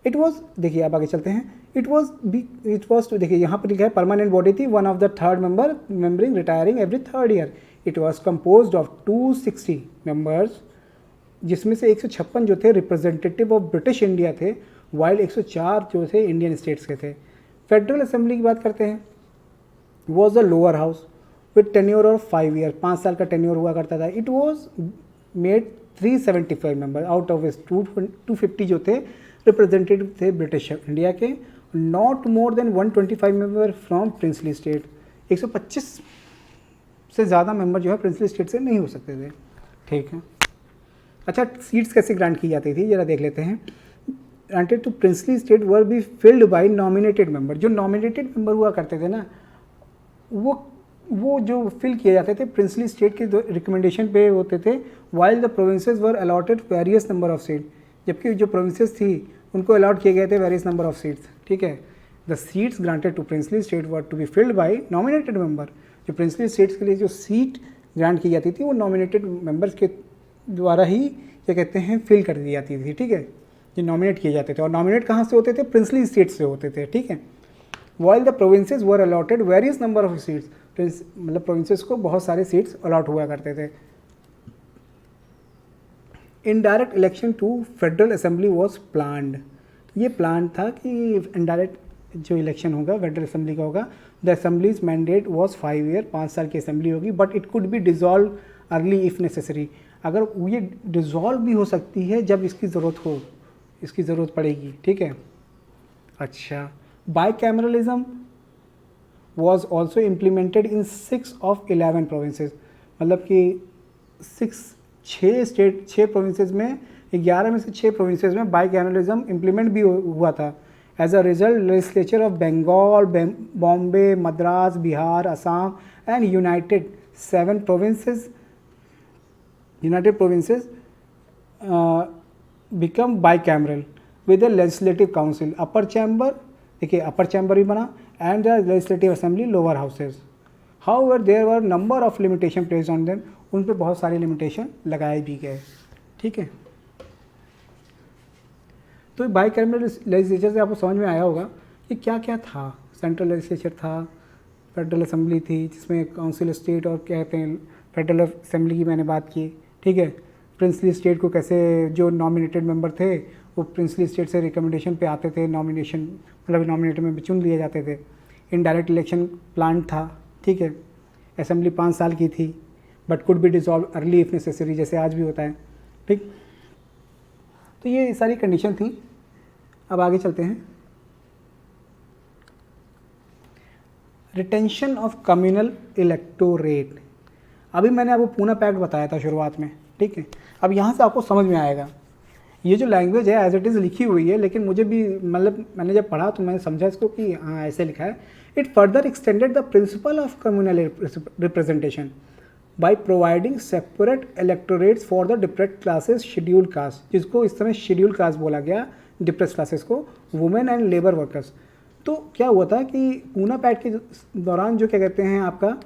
इट वॉज, देखिए आप आगे चलते हैं, इट वॉज देखिए यहाँ पर लिखा है परमानेंट बॉडी थी, one of the third member membered retiring every third year. It was composed of 260 members, जिसमें से 156 जो थे रिप्रेजेंटेटिव ऑफ ब्रिटिश इंडिया थे, वाइल 104 जो थे इंडियन स्टेट्स के थे। फेडरल असेंबली की बात करते हैं, was the lower house with tenure of 5 year, 5 साल का टेन्योर हुआ करता था। It was made 375 member, out of 250 जो थे रिप्रेजेंटेटिव थे ब्रिटिश इंडिया के, not more than 125 member from princely state. 125 से ज़्यादा मेंबर जो है प्रिंसली स्टेट से नहीं हो सकते थे, ठीक है। अच्छा, सीट्स कैसे ग्रांट की जाती थी जरा देख लेते हैं। Granted to princely state were be filled by nominated member, जो नॉमिनेटेड मेंबर हुआ करते थे ना, वो जो फिल किए जाते थे प्रिंसली स्टेट के रिकमेंडेशन पे होते थे, while the provinces were allotted various number of seat, जबकि जो प्रोविंसेस थी उनको अलॉट किए गए थे वेरियस नंबर ऑफ सीट्स, ठीक है। The seats granted to princely state were to be filled by nominated member, जो प्रिंसली स्टेट्स के लिए जो सीट ग्रांट की जाती थी वो नॉमिनेटेड मेंबर्स के द्वारा ही क्या कहते हैं फिल कर दी जाती थी, ठीक है, जो नॉमिनेट किए जाते थे। और नॉमिनेट कहाँ से होते थे? प्रिंसली स्टेट्स से होते थे, ठीक है। While the provinces were allotted various number of seats, मतलब प्रोविंसेस को बहुत सारे सीट्स अलॉट हुआ करते थे। Indirect election to federal assembly was planned, ये प्लान था कि इनडायरेक्ट जो इलेक्शन होगा फेडरल असेंबली का होगा। The assemblies mandate was 5 year, 5 साल की असेंबली होगी, but it could be dissolve early if necessary, अगर ये डिज़ोल्व भी हो सकती है जब इसकी ज़रूरत हो, इसकी ज़रूरत पड़ेगी, ठीक है। अच्छा, bicameralism was also implemented in 6 of 11 provinces, मतलब कि 6 प्रोविंसेस में, 11 में से 6 प्रोविंसेस में बाईकैमरलिज्म इम्प्लीमेंट भी हुआ था। As a result legislature of Bengal, Bombay, Madras, Bihar, Assam and United Provinces become bicameral with the legislative council, upper chamber, देखिए अपर चैम्बर भी बना, and the legislative assembly lower houses. However there were number of limitation placed on them, उन पर बहुत सारे limitation लगाए भी गए, ठीक है। तो बाईकैमरल लेजिस्लेचर से आपको समझ में आया होगा कि क्या क्या था। सेंट्रल लेजिस्लेचर था, फेडरल असेंबली थी जिसमें काउंसिल स्टेट और कहते हैं फेडरल असेंबली की मैंने बात की, ठीक है। प्रिंसली स्टेट को कैसे जो नॉमिनेटेड मेंबर थे वो प्रिंसली स्टेट से रिकमेंडेशन पे आते थे, नॉमिनेशन मतलब नॉमिनेटेड में चुन लिए जाते थे। इनडायरेक्ट इलेक्शन प्लान था, ठीक है। असेंबली 5 साल की थी, but could be dissolve early if necessary, जैसे आज भी होता है, ठीक। तो ये सारी कंडीशन थी। अब आगे चलते हैं। रिटेंशन ऑफ कम्युनल इलेक्टोरेट, अभी मैंने आपको पूना पैक्ट बताया था शुरुआत में, ठीक है। अब यहाँ से आपको समझ में आएगा, ये जो लैंग्वेज है एज इट इज़ लिखी हुई है, लेकिन मुझे भी मतलब मैंने जब पढ़ा तो मैंने समझा इसको कि हाँ ऐसे लिखा है। It further extended the principle of communal representation by providing separate electorates for the depressed classes scheduled caste, जिसको इस समय शेड्यूल्ड कास्ट बोला गया, डिप्रेस्ड क्लासेस को, वुमेन एंड लेबर वर्कर्स। तो क्या हुआ था कि पूना पैक्ट के दौरान जो क्या कहते हैं आपका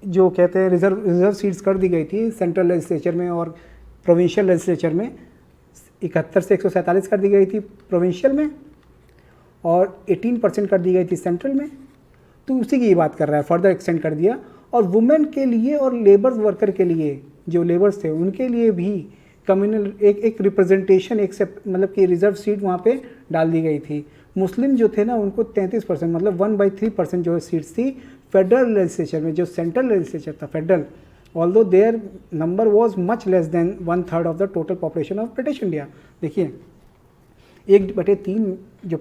जो कहते हैं रिजर्व सीट्स कर दी गई थी सेंट्रल लेजिस्लेचर में और प्रोविंशियल लेजिस्लेचर में, 71 से 147 कर दी गई थी प्रोविंशियल में और 18% कर दी गई थी सेंट्रल में। तो उसी की बात कर रहा है, फर्दर एक्सटेंड कर दिया। और वुमेन के लिए और लेबर वर्कर के लिए, जो लेबर्स थे उनके लिए भी कम्युनल एक रिप्रेजेंटेशन, एक मतलब कि रिजर्व सीट वहाँ पे डाल दी गई थी। मुस्लिम जो थे ना उनको 33% मतलब 1/3% जो सीट्स थी फेडरल लेजिस्लेचर में, जो सेंट्रल लेजिस्लेचर था federal, although their number was much less than 1/3 of the total population of British India. देखिए 1/3 जो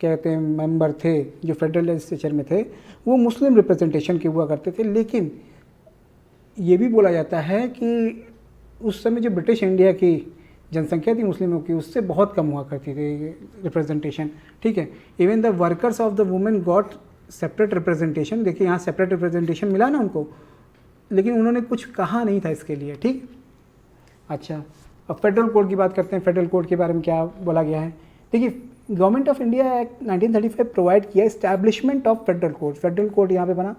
कहते हैं मेंबर थे जो फेडरल लेजिस्लेचर में थे वो मुस्लिम रिप्रेजेंटेशन के हुआ करते थे। लेकिन ये भी बोला जाता है कि उस समय जो ब्रिटिश इंडिया की जनसंख्या थी मुस्लिमों की उससे बहुत कम हुआ करती थी रिप्रेजेंटेशन, ठीक है। Even the workers of the women got separate representation, देखिए यहाँ सेपरेट रिप्रेजेंटेशन मिला ना उनको, लेकिन उन्होंने कुछ कहा नहीं था इसके लिए, ठीक। अच्छा, अब फेडरल कोड की बात करते हैं। फेडरल कोड के बारे में क्या बोला गया है, देखिए government of India act 1935 provide किया establishment of federal code. Federal code यहाँ पे बना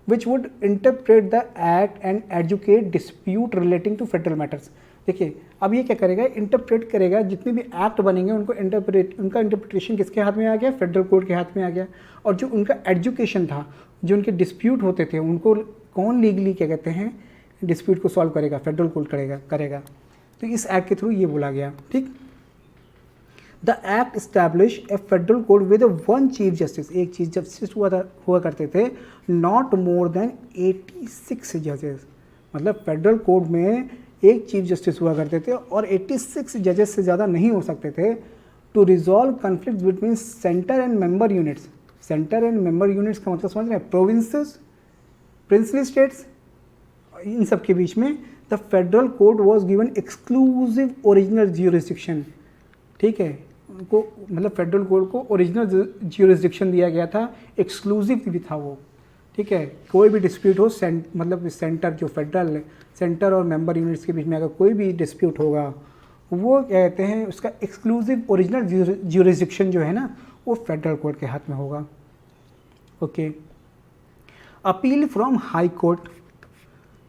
which would interpret the act and educate dispute relating to federal matters. देखिए अब ये क्या करेगा, इंटरप्रेट करेगा, जितने भी एक्ट बनेंगे उनको उनका इंटरप्रिटेशन किसके हाथ में आ गया, फेडरल कोर्ट के हाथ में आ गया। और जो उनका एजुकेशन था, जो उनके डिस्प्यूट होते थे, उनको कौन लीगली क्या कहते हैं डिस्प्यूट को सॉल्व करेगा, फेडरल कोर्ट करेगा। तो इस एक्ट के थ्रू ये बोला गया। ठीक, the act establish A federal court with one chief justice, एक चीफ जस्टिस हुआ करते थे, नॉट मोर देन 86 जजेस। मतलब फेडरल कोर्ट में एक चीफ जस्टिस हुआ करते थे और 86 जजेस से ज़्यादा नहीं हो सकते थे, to resolve conflict between centre and member units. Centre and member units का मतलब समझ रहे हैं, प्रोविंसेस, प्रिंसली स्टेट्स, इन सब के बीच में the federal court was given exclusive original jurisdiction. ठीक है, उनको मतलब फेडरल कोर्ट को ओरिजिनल ज्यूरिसडिक्शन दिया गया था, एक्सक्लूसिव भी था वो। ठीक है, कोई भी डिस्प्यूट हो मतलब सेंटर जो फेडरल सेंटर और मेंबर यूनिट्स के बीच में अगर कोई भी डिस्प्यूट होगा, वो क्या कहते हैं उसका एक्सक्लूसिव ओरिजिनल ज्यूरिसडिक्शन जो है ना, वो फेडरल कोर्ट के हाथ में होगा। Okay, appeal from high court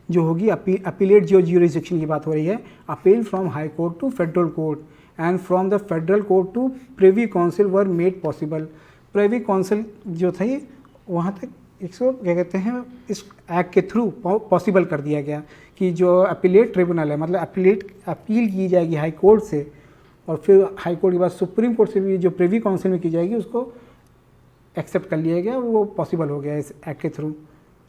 जो होगी, अपीलेट जो ज्यूरिसडिक्शन की बात हो रही है, appeal from high court to federal court and from the federal court to privy council were made possible. Privy council जो थी वहाँ तक इसको क्या कहते हैं इस एक्ट के थ्रू पॉसिबल कर दिया गया कि जो अपीलेट ट्रिब्यूनल है, मतलब अपील की जाएगी हाई कोर्ट से, और फिर हाई कोर्ट के बाद सुप्रीम कोर्ट से भी जो प्रिवी काउंसिल में की जाएगी उसको एक्सेप्ट कर लिया गया, वो पॉसिबल हो गया इस एक्ट के थ्रू।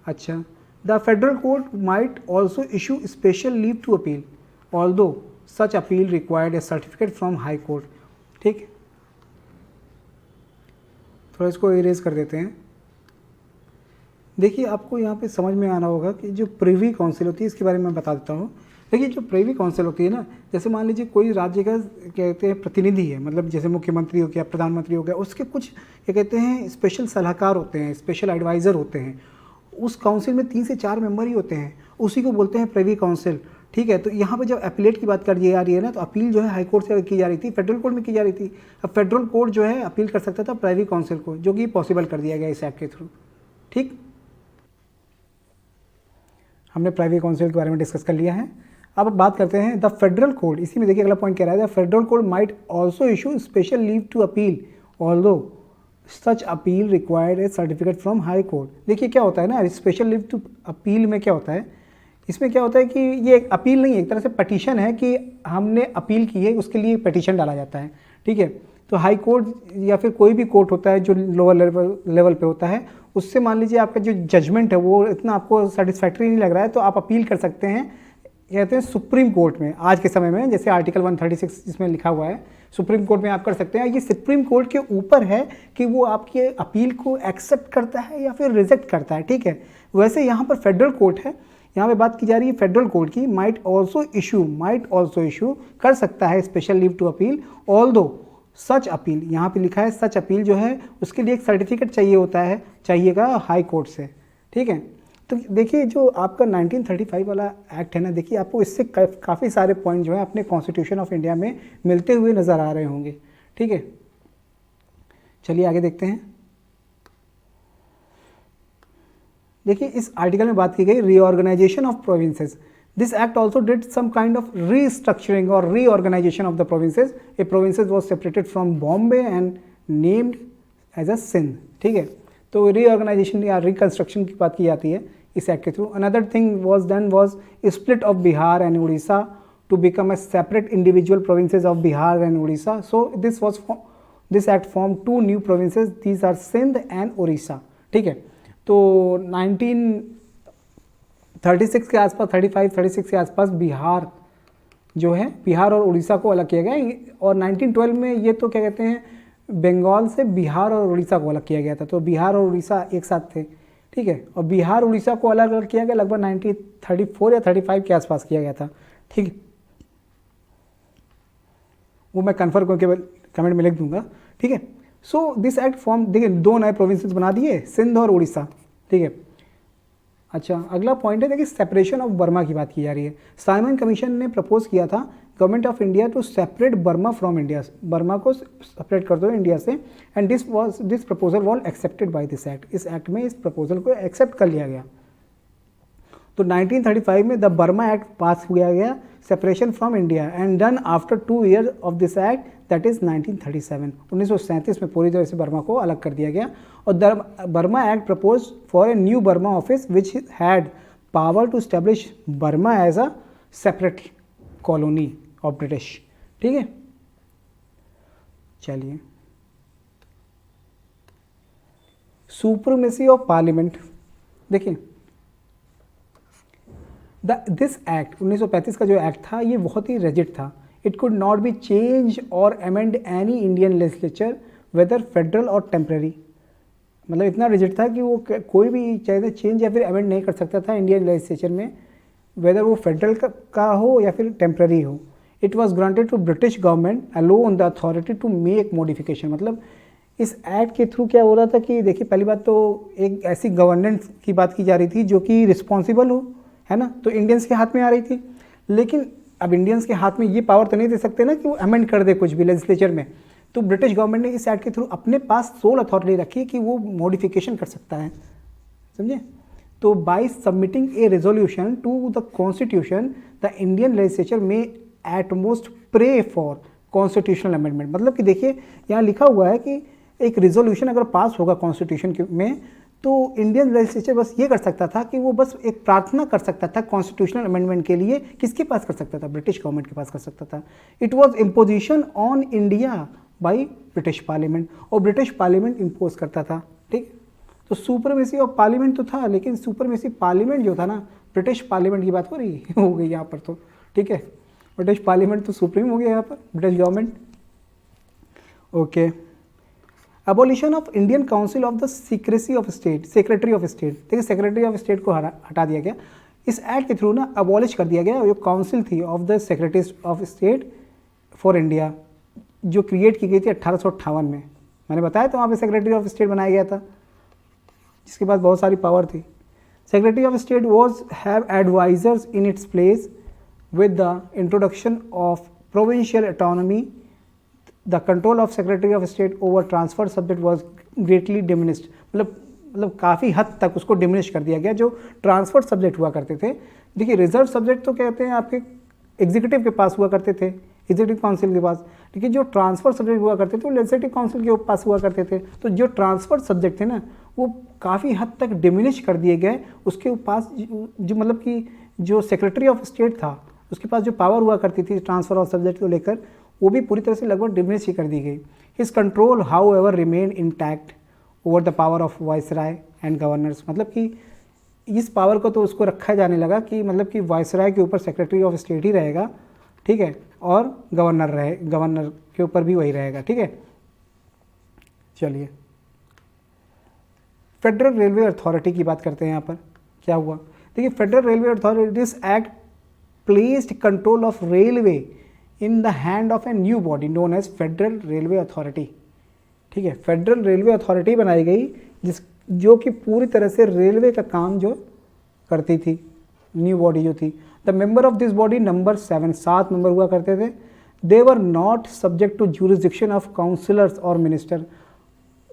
अच्छा, the federal court might also issue special leave to appeal although such appeal required a certificate from high court. ठीक, थोड़ा इसको इरेज कर देते हैं। देखिए आपको यहाँ पे समझ में आना होगा कि जो प्रिवी काउंसिल होती है, इसके बारे में मैं बता देता हूँ। देखिए जो प्रिवी काउंसिल होती है ना, जैसे मान लीजिए कोई राज्य का कहते हैं प्रतिनिधि है, मतलब जैसे मुख्यमंत्री हो गया, प्रधानमंत्री हो गया, उसके कुछ क्या कहते हैं स्पेशल सलाहकार होते हैं, स्पेशल एडवाइज़र होते हैं। उस काउंसिल में 3 से 4 मेंबर ही होते हैं, उसी को बोलते हैं प्रिवी काउंसिल। ठीक है, तो यहाँ पे जब अपीलेट की बात कर दी जा रही है ना, तो अपील जो है हाई कोर्ट से की जा रही थी, फेडरल कोर्ट में की जा रही थी। अब फेडरल कोर्ट जो है अपील कर सकता था प्रिवी काउंसिल को, जो कि पॉसिबल कर दिया गया इस एक्ट के थ्रू। ठीक, हमने प्राइवेट काउंसिल के बारे में डिस्कस कर लिया है। अब बात करते हैं द फेडरल कोर्ट। इसी में देखिए अगला पॉइंट कह रहा है, the federal court might also issue special leave to appeal although such appeal required a certificate from high court. देखिए क्या होता है ना, स्पेशल लीव टू अपील में क्या होता है, इसमें क्या होता है कि ये एक अपील नहीं है, एक तरह से पटिशन है कि हमने अपील की है, उसके लिए पटिशन डाला जाता है। ठीक है, तो हाई कोर्ट या फिर कोई भी कोर्ट होता है जो लोअर लेवल पे होता है, उससे मान लीजिए आपका जो जजमेंट है वो इतना आपको सेटिस्फैक्ट्री नहीं लग रहा है, तो आप अपील कर सकते हैं, कहते हैं सुप्रीम कोर्ट में। आज के समय में जैसे आर्टिकल 136 जिसमें लिखा हुआ है, सुप्रीम कोर्ट में आप कर सकते हैं। ये सुप्रीम कोर्ट के ऊपर है कि वो आपके अपील को एक्सेप्ट करता है या फिर रिजेक्ट करता है। ठीक है, वैसे यहाँ पर फेडरल कोर्ट है, यहाँ पे बात की जा रही है फेडरल कोर्ट की। माइट ऑल्सो इशू कर सकता है special leave to appeal although such appeal, यहाँ पे लिखा है सच अपील जो है उसके लिए एक सर्टिफिकेट चाहिएगा हाई कोर्ट से। ठीक है, तो देखिए जो आपका 1935 वाला एक्ट है ना, देखिए आपको इससे काफ़ी सारे पॉइंट जो है अपने कॉन्स्टिट्यूशन ऑफ इंडिया में मिलते हुए नज़र आ रहे होंगे। ठीक है, चलिए आगे देखते हैं। देखिए इस आर्टिकल में बात की गई reorganisation of provinces. This act also did some kind of restructuring or reorganization of the provinces. A provinces was separated from Bombay and named as a Sindh. ठीक है, तो reorganization या reconstruction की बात की जाती है इस एक्ट के through. Another thing was done was split of Bihar and Odisha to become a separate individual provinces of Bihar and Odisha. So this act formed 2 new provinces. These are Sindh and Odisha. ठीक है, तो 1936 के आसपास 35-36 के आसपास बिहार जो है, बिहार और उड़ीसा को अलग किया गया। और 1912 में ये तो क्या कहते हैं बंगाल से बिहार और उड़ीसा को अलग किया गया था, तो बिहार और उड़ीसा एक साथ थे। ठीक है, और बिहार उड़ीसा को अलग अलग किया गया लगभग 1934 या 35 के आसपास किया गया था। ठीक है, वो मैं कन्फर्म करके कमेंट में लिख दूंगा। ठीक है, सो दिस एक्ट फॉर्म, देखिए 2 नए प्रोविंसेस बना दिए, सिंध और उड़ीसा। ठीक है, अच्छा अगला पॉइंट है, देखिए सेपरेशन ऑफ बर्मा की बात की जा रही है। साइमन कमीशन ने प्रपोज किया था government of India to separate Burma from India, Burma को सेपरेट कर दो इंडिया से, and this proposal was accepted by this act. इस एक्ट में इस प्रपोजल को एक्सेप्ट कर लिया गया। तो 1935 में द बर्मा एक्ट पास किया गया, separation from India, and done after 2 year of this act, that is 1937। 1937 में पूरी तरह से बर्मा को अलग कर दिया गया। और the Burma act propose for a new Burma office which had power to establish Burma as a separate colony of British. ठीक है, चलिए, सुप्रीमेसी ऑफ पार्लियामेंट। देखिए, दिस एक्ट 1935 का जो एक्ट था ये बहुत ही रिजिड था। It could not be change और amend any Indian legislature whether federal और टेम्पररी। मतलब इतना रिजिड था कि वो कोई भी चाहे चेंज या फिर अमेंड नहीं कर सकता था इंडियन लेजिस्लेचर में, वेदर वो फेडरल का हो या फिर टेम्पररी हो। It was granted to British government alone the authority to make modification. मतलब इस एक्ट के थ्रू क्या हो रहा था कि देखिए, पहली बात तो एक ऐसी गवर्नेंस की बात की जा रही थी जो कि रिस्पॉन्सिबल हो, है ना, तो इंडियंस के हाथ में आ रही थी। लेकिन अब इंडियंस के हाथ में ये पावर तो नहीं दे सकते ना कि वो अमेंड कर दे कुछ भी लेजिस्लेचर में। तो ब्रिटिश गवर्नमेंट ने इस एक्ट के थ्रू अपने पास सोल अथॉरिटी रखी कि वो मॉडिफिकेशन कर सकता है, समझे। तो by submitting a resolution to the constitution the Indian legislature में at most pray for constitutional amendment. मतलब कि देखिए, यहाँ लिखा हुआ है कि एक रिजोल्यूशन अगर पास होगा कॉन्स्टिट्यूशन में, तो इंडियन लेजिस्लेचर बस ये कर सकता था कि वो बस एक प्रार्थना कर सकता था कॉन्स्टिट्यूशनल अमेंडमेंट के लिए। किसके पास कर सकता था? ब्रिटिश गवर्नमेंट के पास कर सकता था। It was imposition on India by British parliament, और ब्रिटिश पार्लियामेंट इम्पोज करता था। ठीक, तो सुपरमेसी ऑफ पार्लियामेंट तो था, लेकिन सुपरमेसी पार्लियामेंट जो था ना, ब्रिटिश पार्लियामेंट की बात हो रही हो गई यहाँ पर। तो ठीक है, ब्रिटिश पार्लियामेंट तो सुप्रीम हो गया यहाँ पर, British government. Okay, abolition of Indian council of the secrecy of state, secretary of state. देखिए, सेक्रेटरी ऑफ स्टेट को हटा दिया गया इस एक्ट के थ्रू ना, अबॉलिश कर दिया गया। जो काउंसिल थी of the secretary of state for India, जो क्रिएट की गई थी 1858 में। मैंने बताया तो वहाँ पे सेक्रेटरी ऑफ स्टेट बनाया गया था, जिसके पास बहुत सारी पावर थी। Secretary of state was have advisers in its place with the introduction of provincial autonomy. The control of Secretary of State over transfer subject was greatly diminished. मतलब काफ़ी हद तक उसको डिमिनिश कर दिया गया जो ट्रांसफर सब्जेक्ट हुआ करते थे। देखिए, रिजर्व सब्जेक्ट तो कहते हैं आपके एग्जीक्यूटिव के पास हुआ करते थे, एग्जीक्यूटिव काउंसिल के पास, लेकिन जो ट्रांसफर सब्जेक्ट हुआ करते थे वो लेजिस्लेटिव काउंसिल के पास हुआ करते थे। तो जो ट्रांसफर सब्जेक्ट थे ना, वो काफ़ी हद तक डिमिनिश कर दिए गए। उसके पास जो मतलब कि जो सेक्रेटरी ऑफ स्टेट था, उसके पास जो पावर हुआ करती थी ट्रांसफर ऑफ सब्जेक्ट को लेकर, वो भी पूरी तरह से लगभग डिमिनिश ही कर दी गई। His control how ever remain intact over the power of viceroy and governors. मतलब कि इस पावर को तो उसको रखा जाने लगा कि मतलब कि वाइसराय के ऊपर सेक्रेटरी ऑफ स्टेट ही रहेगा, ठीक है, और गवर्नर के ऊपर भी वही रहेगा। ठीक है, चलिए, फेडरल रेलवे अथॉरिटी की बात करते हैं। यहाँ पर क्या हुआ, देखिए, federal railway authority, this act placed control of railway in the hand of a new body known as Federal Railway Authority। ठीक है, फेडरल रेलवे अथॉरिटी बनाई गई जो कि पूरी तरह से रेलवे का काम जो करती थी, न्यू बॉडी जो थी। The member of this body number 7 member हुआ करते थे। They were not subject to jurisdiction of councillors और मिनिस्टर।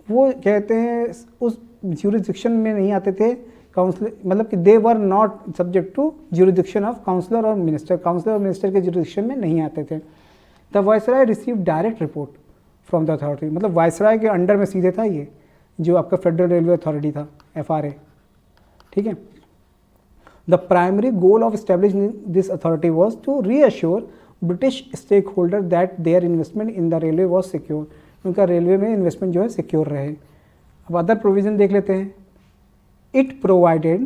वो कहते हैं उस ज्यूरिसडिक्शन में नहीं आते थे काउंसिलर, मतलब कि they were not subject to jurisdiction of councillor और मिनिस्टर। काउंसलर और मिनिस्टर के ज्यूरिसडिक्शन में नहीं आते थे। The viceroy receive direct report from the authority. मतलब वाइसराय के अंडर में सीधे था ये जो आपका फेडरल रेलवे अथॉरिटी था, FRA। ठीक है, the primary goal of establishing this authority was to reassure British stake holder that their investment in the railway was secure. उनका रेलवे में इन्वेस्टमेंट जो है सिक्योर रहे। अब अदर प्रोविजन देख लेते हैं। It provided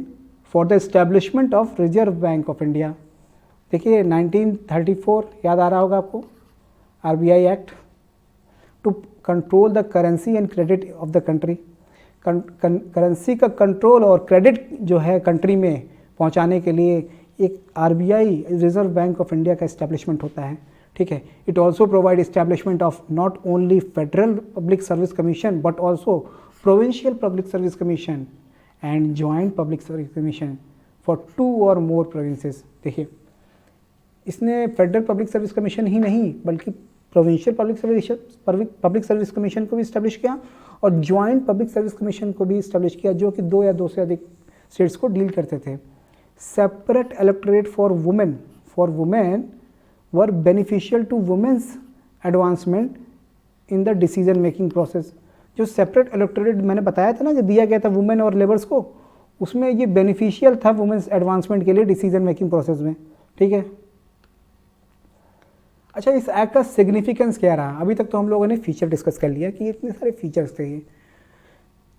for the establishment of Reserve Bank of India। देखिए, 1934 याद आ रहा होगा आपको, RBI act, to control the currency and credit of the country. Currency का कंट्रोल और क्रेडिट जो है कंट्री में पहुंचाने के लिए एक RBI, reserve bank of India का इस्टेब्लिशमेंट होता है। ठीक है, it also provide establishment of not only federal public service commission but also provincial public service commission and joint public service commission for 2 और मोर प्रोविंसेस। देखिए, इसने federal public service commission ही नहीं बल्कि प्रोविंशियल पब्लिक सर्विस कमीशन को भी establish किया और joint public service commission को भी इस्टेब्लिश किया, जो कि 2 या 2 से अधिक स्टेट्स को डील करते थे। Separate electorate for women were beneficial to women's advancement in the decision making process. जो सेपरेट इलेक्टोरेट मैंने बताया था ना, जो दिया गया था वुमेन और लेबर्स को, उसमें ये बेनिफिशियल था वुमेन्स एडवांसमेंट के लिए डिसीजन मेकिंग प्रोसेस में। ठीक है, अच्छा इस एक्ट का सिग्निफिकेंस क्या रहा? अभी तक तो हम लोगों ने फीचर डिस्कस कर लिया कि इतने सारे फीचर्स थे ये,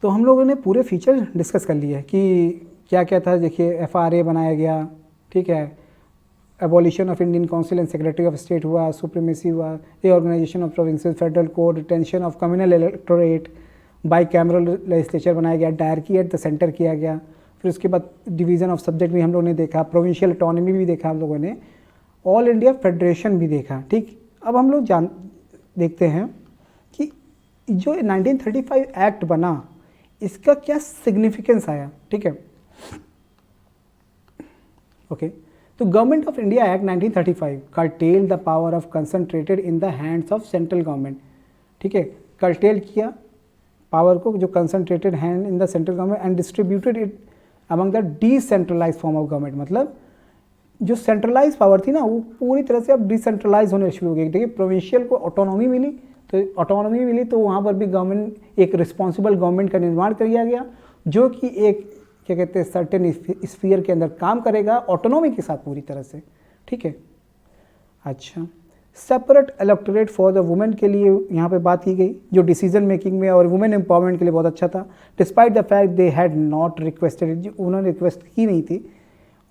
तो हम लोगों ने पूरे फीचर डिस्कस कर लिए कि क्या क्या था। देखिए FRA बनाया गया, ठीक है, abolition of Indian council and secretary of state हुआ, सुप्रीमेसी हुआ, reorganisation of provinces, federal code, retention of communal electorate, bicameral legislature बनाया गया, डायरकी एट द सेंटर किया गया, फिर उसके बाद डिवीज़न ऑफ सब्जेक्ट भी हम लोगों ने देखा, प्रोविंशियल ऑटोनॉमी भी देखा हम लोगों ने, ऑल इंडिया फेडरेशन भी देखा। ठीक, अब हम लोग देखते हैं कि जो 1935 एक्ट बना इसका क्या सिग्निफिकेंस आया। ठीक है, ओके, तो Government of India act 1935 curtail the power of concentrated in the hands of central government. ठीक है, कर्टेल किया पावर को जो concentrated hand in the central government and distributed it among the decentralise form of government. मतलब जो centralise power थी ना वो पूरी तरह से अब डिसेंट्रलाइज होने शुरू हो गई। देखिए प्रोविंशियल को ऑटोनॉमी मिली, तो ऑटोनॉमी मिली तो वहाँ पर भी गवर्नमेंट एक रिस्पॉन्सिबल गवर्नमेंट का निर्माण कर दिया गया, जो कि एक क्या कहते हैं सर्टेन स्फीयर के अंदर काम करेगा ऑटोनॉमी के साथ पूरी तरह से। ठीक है, अच्छा separate electorate for the women के लिए यहाँ पे बात की गई, जो डिसीजन मेकिंग में और वुमेन एम्पावरमेंट के लिए बहुत अच्छा था। Despite the fact they had not requested, उन्होंने रिक्वेस्ट की नहीं थी,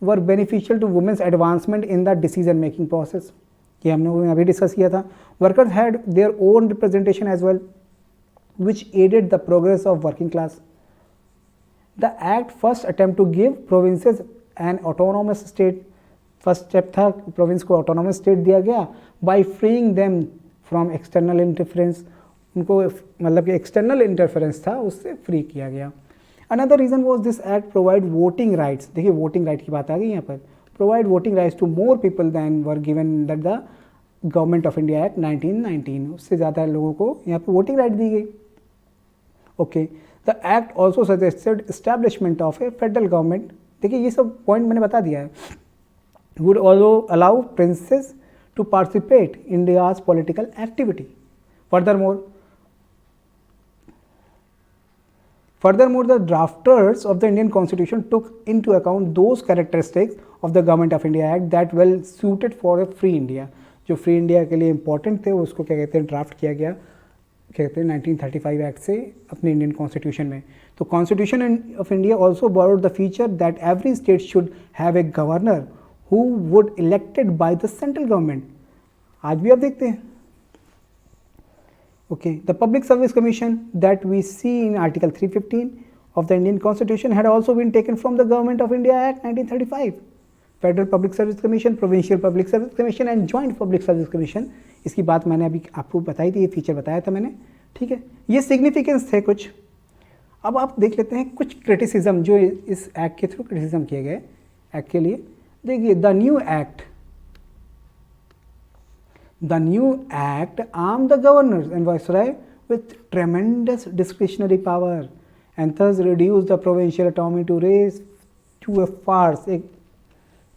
were beneficial to women's advancement in the decision making process, ये हम लोगों ने अभी डिस्कस किया था। Workers had their own representation as well which aided the progress of working class. The act first attempt to give provinces an autonomous state, first step था province को autonomous state दिया गया by freeing them from external interference, उनको मतलब कि external interference था उससे free किया गया। Another reason was this act provide voting rights, देखिए वोटिंग राइट की बात आ गई यहाँ पर, provide voting rights to more people than were given that the government of India Act 1919, उससे ज़्यादा लोगों को यहाँ पर वोटिंग राइट दी गई। Okay, the act also suggested establishment of A federal government, देखिए ये सब पॉइंट मैंने बता दिया है, would also allow princes to participate in India's political activity. Furthermore, the drafters of the Indian Constitution took into account those characteristics of the Government of India Act that well suited for a free India. जो free India के लिए important थे उसको क्या कहते हैं draft किया गया, क्या कहते हैं 1935 एक्ट से अपने इंडियन कॉन्स्टिट्यूशन में। तो constitution of India also borrowed the feature that every state should have a governor who would elected by the central government, आज भी आप देखते हैं। Okay, the Public Service Commission that we see in Article 315 of the Indian Constitution had also been taken from the Government of India Act 1935. Federal Public Service Commission, Provincial Public Service Commission and Joint Public Service Commission, इसकी बात मैंने अभी आपको बताई थी, ये feature बताया था मैंने। ठीक है, ये सिग्निफिकेंस थे कुछ। अब आप देख लेते हैं कुछ क्रिटिसिज्म जो इस एक्ट के थ्रू क्रिटिसिज्म किए गए एक्ट के लिए। देखिए the new act arm the governors and viceroy with tremendous discretionary power and thus reduce the provincial autonomy to raise to a farce. एक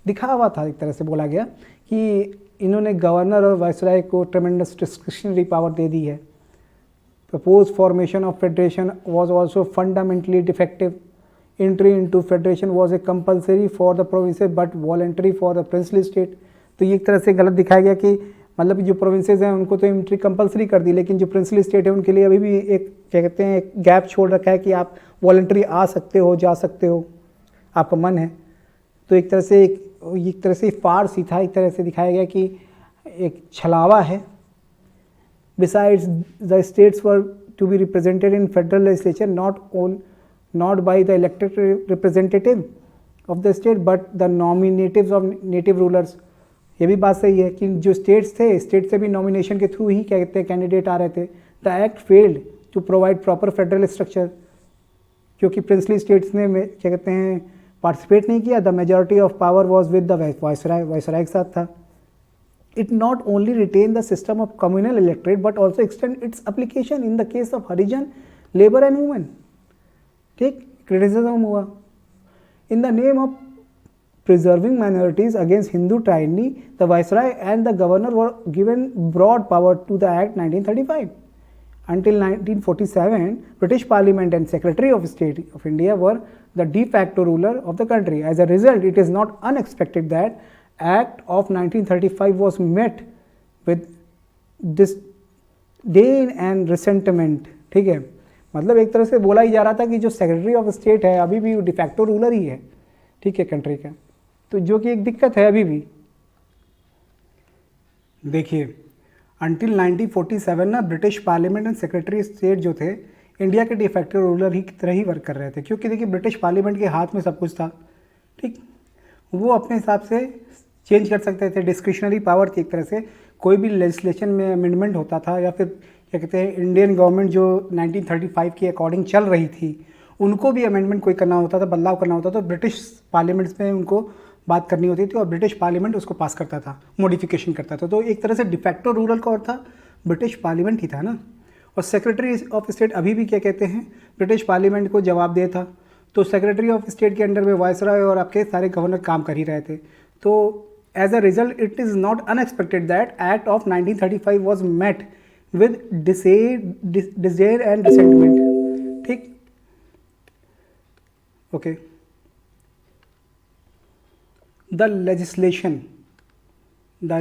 दिखावा था, एक तरह से बोला गया कि इन्होंने गवर्नर और वायसराय को ट्रेमेंडस डिस्क्रिशनरी पावर दे दी है। Propose formation of federation was also fundamentally defective. Entry into federation was a compulsory for the provinces but voluntary for the princely state। तो ये एक तरह से गलत दिखाया गया कि मतलब जो प्रोविंसेस हैं उनको तो एंट्री कंपलसरी कर दी, लेकिन जो प्रिंसली स्टेट है उनके लिए अभी भी एक क्या कहते हैं एक गैप छोड़ रखा है कि आप वॉलंटरी आ सकते हो, जा सकते हो, आपका मन है। तो एक तरह से फार्स ही था, एक तरह से दिखाया गया कि एक छलावा है। Besides the states were to be represented in federal legislature not by the elected representative of the state but the nominatives of native rulers। ये भी बात सही है कि जो स्टेट्स थे, स्टेट से भी नॉमिनेशन के थ्रू ही क्या कहते हैं कैंडिडेट आ रहे थे। The act failed to provide proper federal structure, क्योंकि प्रिंसली स्टेट्स ने क्या कहते हैं पार्टिसिपेट नहीं किया। The majority of power was with the viceroy के साथ था। It not only retain the system of communal electorate but also extend its application in the case of Harijan, labour and women. ठीक, क्रिटिसिज्म हुआ। In the name of preserving minorities against Hindu tyranny, the Viceroy and the Governor were given broad power to the Act 1935. Until 1947, British Parliament and Secretary of State of India were the de facto ruler of the country. As a result, it is not unexpected that Act of 1935 was met with disdain and resentment. ठीक है, मतलब एक तरह से बोला ही जा रहा था कि जो सेक्रेटरी ऑफ स्टेट है अभी भी डिफैक्टो रूलर ही है, ठीक है, कंट्री का, तो जो कि एक दिक्कत है अभी भी। देखिए, अंटिल 1947 ना British parliament and secretary state जो थे इंडिया के डिफैक्टो रूलर ही की तरह ही वर्क कर रहे थे, क्योंकि देखिए ब्रिटिश पार्लियामेंट के हाथ में सब कुछ था, ठीक, वो अपने हिसाब से चेंज कर सकते थे, डिस्क्रिशनरी पावर थी एक तरह से। कोई भी लेजिस्लेशन में अमेंडमेंट होता था या फिर क्या कहते हैं इंडियन गवर्नमेंट जो 1935 के अकॉर्डिंग चल रही थी उनको भी अमेंडमेंट कोई करना होता था, बदलाव करना होता था, तो ब्रिटिश पार्लियामेंट में उनको बात करनी होती थी और ब्रिटिश पार्लियामेंट उसको पास करता था, मॉडिफिकेशन करता था। तो एक तरह से डिफैक्टो रूलर कौन था? ब्रिटिश पार्लियामेंट ही था ना। और सेक्रेटरी ऑफ स्टेट अभी भी क्या कहते हैं, ब्रिटिश पार्लियामेंट को जवाब दे था। तो सेक्रेटरी ऑफ स्टेट के अंडर में वायसरॉय और आपके सारे गवर्नर काम कर ही रहे थे। तो as a result it is not unexpected that act of 1935 was met with disdain and resentment, ठीक, okay. The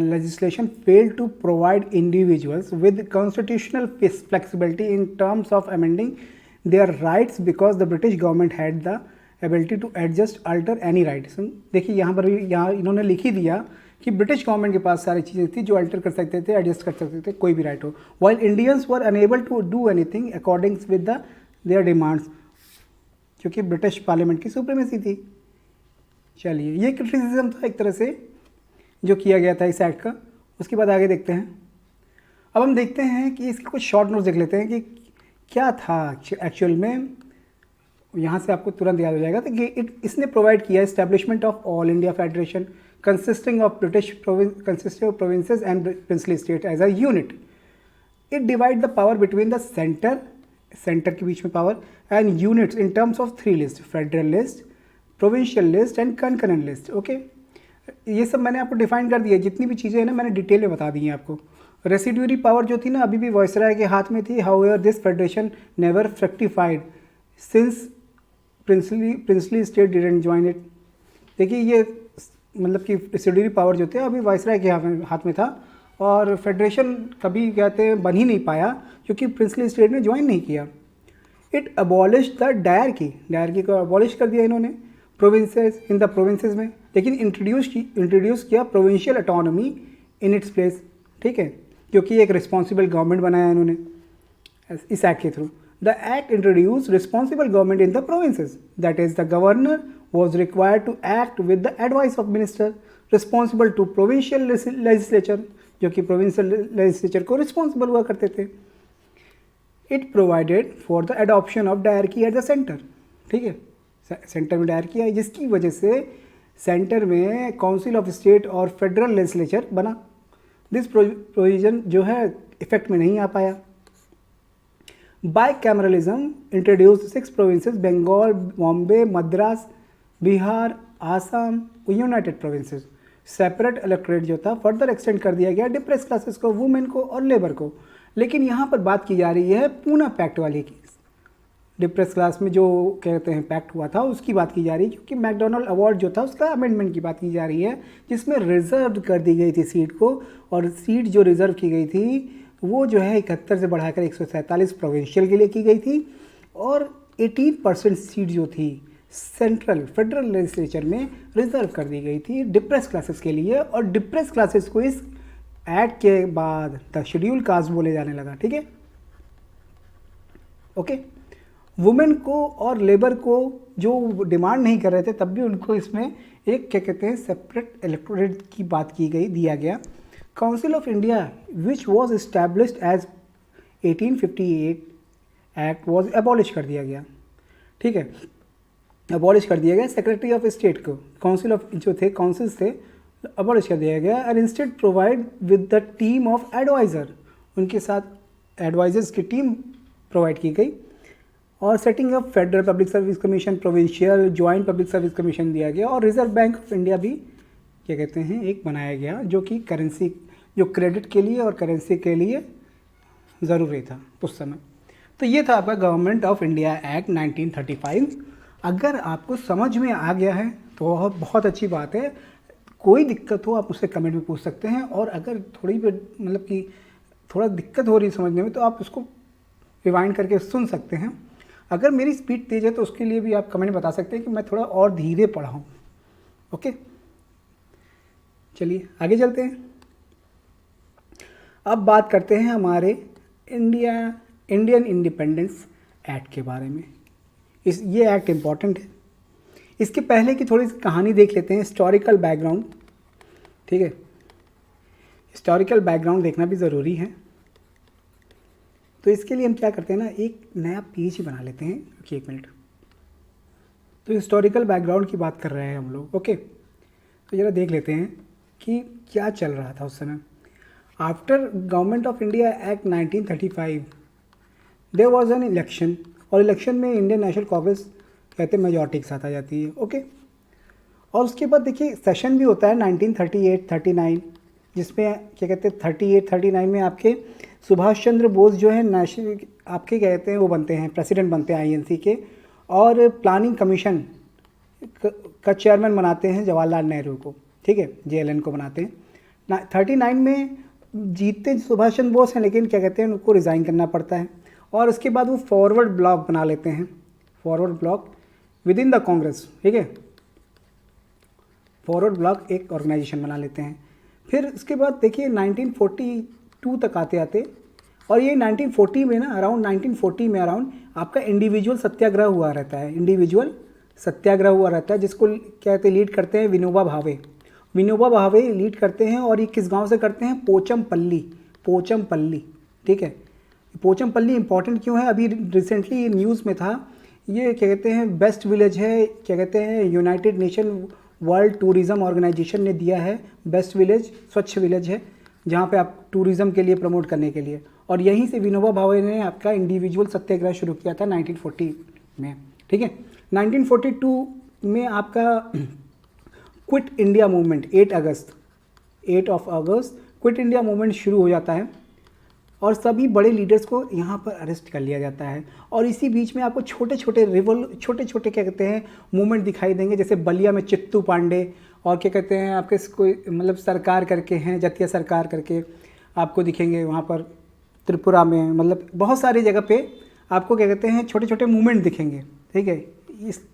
legislation failed to provide individuals with constitutional flexibility in terms of amending their rights because the British government had the ability to adjust, alter any rights. देखिए यहाँ पर भी यहाँ इन्होंने लिख ही दिया कि ब्रिटिश गवर्नमेंट के पास सारी चीज़ें थी जो अल्टर कर सकते थे, एडजस्ट कर सकते थे, कोई भी राइट हो, while Indians were unable to do anything according with their demands, क्योंकि ब्रिटिश पार्लियामेंट की सुप्रीमेसी थी। चलिए, ये क्रिटिसिज्म था एक तरह से जो किया गया था इस एक्ट का। उसके बाद आगे देखते हैं। अब हम देखते हैं कि इसके कुछ शॉर्ट नोट्स देख लेते हैं कि क्या था एक्चुअल में। यहाँ से आपको तुरंत याद हो जाएगा तो कि इसने प्रोवाइड किया establishment of all India federation consisting of provinces and princely state as a unit. It divide the power between the centre के बीच में power and units in terms of 3 list, federal list, provincial list and concurrent list, okay. ये सब मैंने आपको define कर दिया, जितनी भी चीज़ें हैं ना मैंने डिटेल में बता दी हैं आपको। रेसिड्यूरी पावर जो थी ना अभी भी वायसरॉय के हाथ में थी। However this federation never fructified since princely state didn't join it. देखिए ये मतलब कि रेसिड्यूरी पावर जो थे अभी वायसरॉय के हाथ में था और फेडरेशन कभी कहते हैं बन ही नहीं पाया क्योंकि प्रिंसली स्टेट ने ज्वाइन नहीं किया। इट अबॉलिश द डायरकी को अबॉलिश कर दिया इन्होंने प्रोविंसेस इन द प्रोविंसेस में, लेकिन इंट्रोड्यूस किया प्रोविंशियल ऑटोनॉमी इन इट्स प्लेस, ठीक है, क्योंकि एक रिस्पॉन्सिबल गवर्नमेंट बनाया इन्होंने इस एक्ट के थ्रू। The act introduce responsible government in the provinces, that is the governor was required to act with the advice of minister responsible to provincial legislature, जो कि प्रोविंशियल लेजिस्लेचर को रिस्पॉन्सिबल हुआ करते थे। It provided for the adoption of dyarchy at the centre, ठीक है, centre में dyarchy आई जिसकी वजह से सेंटर में काउंसिल ऑफ स्टेट और फेडरल लेजिस्लेचर बना। दिस प्रोविजन जो है इफेक्ट में नहीं आ पाया। Bicameralism introduce 6 provinces, Bengal, Bombay, Madras, Bihar, Assam, united provinces. Separate electorate जो था फर्दर एक्सटेंड कर दिया गया डिप्रेस क्लासेस को, वुमेन को और लेबर को। लेकिन यहाँ पर बात की जा रही है पूना पैक्ट वाली की। डिप्रेस क्लास में जो कहते हैं पैक्ट हुआ था उसकी बात की जा रही है, क्योंकि मैकडोनल्ड अवार्ड जो था उसका अमेंडमेंट की बात की जा रही है जिसमें रिजर्व कर दी गई थी सीट को, और सीट जो रिजर्व की गई थी वो जो है 71 से बढ़ाकर 147 प्रोविंशियल के लिए की गई थी और 18% सीट जो थी सेंट्रल फेडरल लेजिस्लेचर में रिजर्व कर दी गई थी डिप्रेस क्लासेस के लिए। और डिप्रेस क्लासेस को इस एक्ट के बाद द शेड्यूल कास्ट बोले जाने लगा, ठीक है, ओके। वुमेन को और लेबर को जो डिमांड नहीं कर रहे थे तब भी उनको इसमें एक क्या कहते हैं सेपरेट इलेक्टोरेट की बात की गई, दिया गया। Council of India which was established as 1858 act was abolish कर दिया गया, ठीक है, अबॉलिश कर दिया गया। सेक्रेटरी ऑफ स्टेट को काउंसिल ऑफ जो थे काउंसिल्स थे अबॉलिश कर दिया गया and instead provide with the team of adviser, उनके साथ एडवाइजर्स की टीम प्रोवाइड की गई। और setting up federal public service commission, provincial joint public service commission दिया गया, और रिजर्व बैंक ऑफ इंडिया भी क्या कहते हैं एक बनाया गया, जो कि करेंसी, जो क्रेडिट के लिए और करेंसी के लिए ज़रूरी था उस समय। तो ये था आपका गवर्नमेंट ऑफ इंडिया एक्ट 1935। अगर आपको समझ में आ गया है तो बहुत अच्छी बात है। कोई दिक्कत हो आप उससे कमेंट में पूछ सकते हैं, और अगर थोड़ी भी मतलब कि थोड़ा दिक्कत हो रही है समझने में तो आप उसको रिवाइंड करके सुन सकते हैं। अगर मेरी स्पीड तेज़ है तो उसके लिए भी आप कमेंट में बता सकते हैं कि मैं थोड़ा और धीरे पढ़ाऊँ। ओके, चलिए आगे चलते हैं। अब बात करते हैं हमारे इंडियन इंडिपेंडेंस एक्ट के बारे में। ये एक्ट इम्पॉर्टेंट है। इसके पहले की थोड़ी सी कहानी देख लेते हैं, हिस्टोरिकल बैकग्राउंड। ठीक है, हिस्टोरिकल बैकग्राउंड देखना भी ज़रूरी है। तो इसके लिए हम क्या करते हैं ना, एक नया पेज ही बना लेते हैं। ओके, एक मिनट। तो हिस्टोरिकल बैकग्राउंड की बात कर रहे हैं हम लोग। ओके, तो ज़रा देख लेते हैं कि क्या चल रहा था उस समय। After Government of India act 1935 there was an election, और इलेक्शन में इंडियन नेशनल कांग्रेस कहते हैं मेजॉरिटी के साथ आ जाती है। ओके, और उसके बाद देखिए सेशन भी होता है 1938-39, जिसमें क्या कहते हैं 38-39 में आपके सुभाष चंद्र बोस जो है नेशनल आपके कहते हैं वो बनते हैं प्रेसिडेंट बनते हैं आईएनसी के, और प्लानिंग कमीशन का चेयरमैन बनाते हैं जवाहरलाल नेहरू को। ठीक है, जेएलएन को बनाते हैं। 39 में जीतते सुभाष चंद्र बोस हैं, लेकिन क्या कहते हैं उनको रिज़ाइन करना पड़ता है, और उसके बाद वो फॉरवर्ड ब्लॉक बना लेते हैं, forward block with in the Congress. ठीक है, फॉरवर्ड ब्लॉक एक ऑर्गेनाइजेशन बना लेते हैं। फिर उसके बाद देखिए 1942 तक आते आते, और ये 1940 में ना अराउंड 1940 में अराउंड आपका इंडिविजुअल सत्याग्रह हुआ रहता है, इंडिविजुअल सत्याग्रह हुआ रहता है, जिसको क्या कहते हैं लीड करते हैं विनोबा भावे। विनोबा भावे लीड करते हैं, और ये किस गांव से करते हैं, पोचमपल्ली, पोचमपल्ली। ठीक है, पोचमपल्ली इंपॉर्टेंट क्यों है, अभी रिसेंटली न्यूज़ में था, ये क्या कहते हैं बेस्ट विलेज है, क्या कहते हैं United Nation World Tourism Organisation ने दिया है बेस्ट विलेज, स्वच्छ विलेज है जहाँ पे आप टूरिज़्म के लिए प्रमोट करने के लिए, और यहीं से विनोबा भावे ने आपका इंडिविजुअल सत्याग्रह शुरू किया था 1940 में। ठीक है, 1942 में आपका quit India movement 8 of August quit India movement शुरू हो जाता है, और सभी बड़े लीडर्स को यहाँ पर अरेस्ट कर लिया जाता है। और इसी बीच में आपको छोटे छोटे क्या कहते हैं मूवमेंट दिखाई देंगे, जैसे बलिया में चित्तू पांडे, और क्या कहते हैं आपके कोई मतलब सरकार करके हैं, जतिया सरकार करके आपको दिखेंगे वहाँ पर त्रिपुरा में, मतलब बहुत सारी जगह पे आपको क्या कहते हैं छोटे छोटे मूवमेंट दिखेंगे। ठीक है,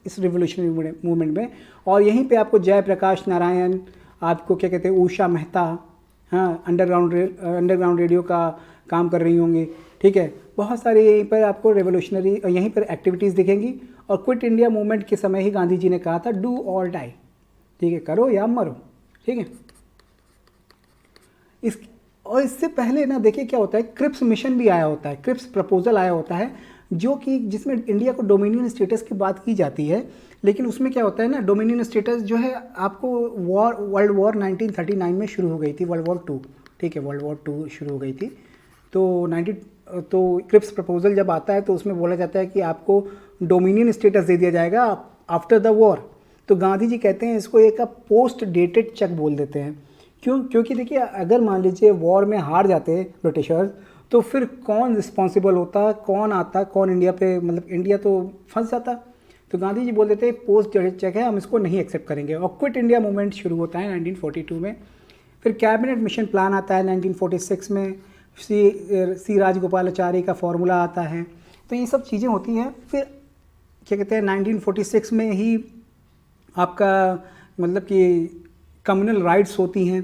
इस रिवोल्यूशनरी मूवमेंट में, और यहीं पे आपको जयप्रकाश नारायण, आपको क्या कहते हैं उषा मेहता, हाँ अंडरग्राउंड रेडियो का काम कर रही होंगी। ठीक है, बहुत सारे यहीं पर आपको रेवोल्यूशनरी यहीं पर एक्टिविटीज़ दिखेंगी। और क्विट इंडिया मूवमेंट के समय ही गांधी जी ने कहा था डू और डाई। ठीक है, करो या मरो। ठीक है, और इससे पहले ना देखिए क्या होता है, क्रिप्स मिशन भी आया होता है, क्रिप्स प्रपोजल आया होता है, जो कि जिसमें इंडिया को डोमिनियन स्टेटस की बात की जाती है। लेकिन उसमें क्या होता है ना, डोमिनियन स्टेटस जो है आपको वर्ल्ड वॉर 1939 में शुरू हो गई थी, वर्ल्ड वॉर 2। ठीक है, वर्ल्ड वॉर 2 शुरू हो गई थी। तो क्रिप्स प्रपोजल जब आता है तो उसमें बोला जाता है कि आपको डोमिनियन स्टेटस दे दिया जाएगा आफ्टर द वॉर। तो गांधी जी कहते हैं इसको एक पोस्ट डेटेड चेक बोल देते हैं। क्योंकि देखिए अगर मान लीजिए वॉर में हार जाते ब्रिटिशर्स, तो फिर कौन रिस्पॉन्सिबल होता, कौन आता, कौन इंडिया पे, मतलब इंडिया तो फंस जाता। तो गांधी जी बोल देते हैं पोस्ट डेटेड चेक है, हम इसको नहीं एक्सेप्ट करेंगे। और क्विट इंडिया मूवमेंट शुरू होता है 1942 में। फिर कैबिनेट मिशन प्लान आता है 1946 में, सी राजगोपालाचारी का फॉर्मूला आता है। तो ये सब चीज़ें होती हैं। फिर क्या कहते हैं 1946 में ही आपका मतलब कि कम्युनल राइट्स होती हैं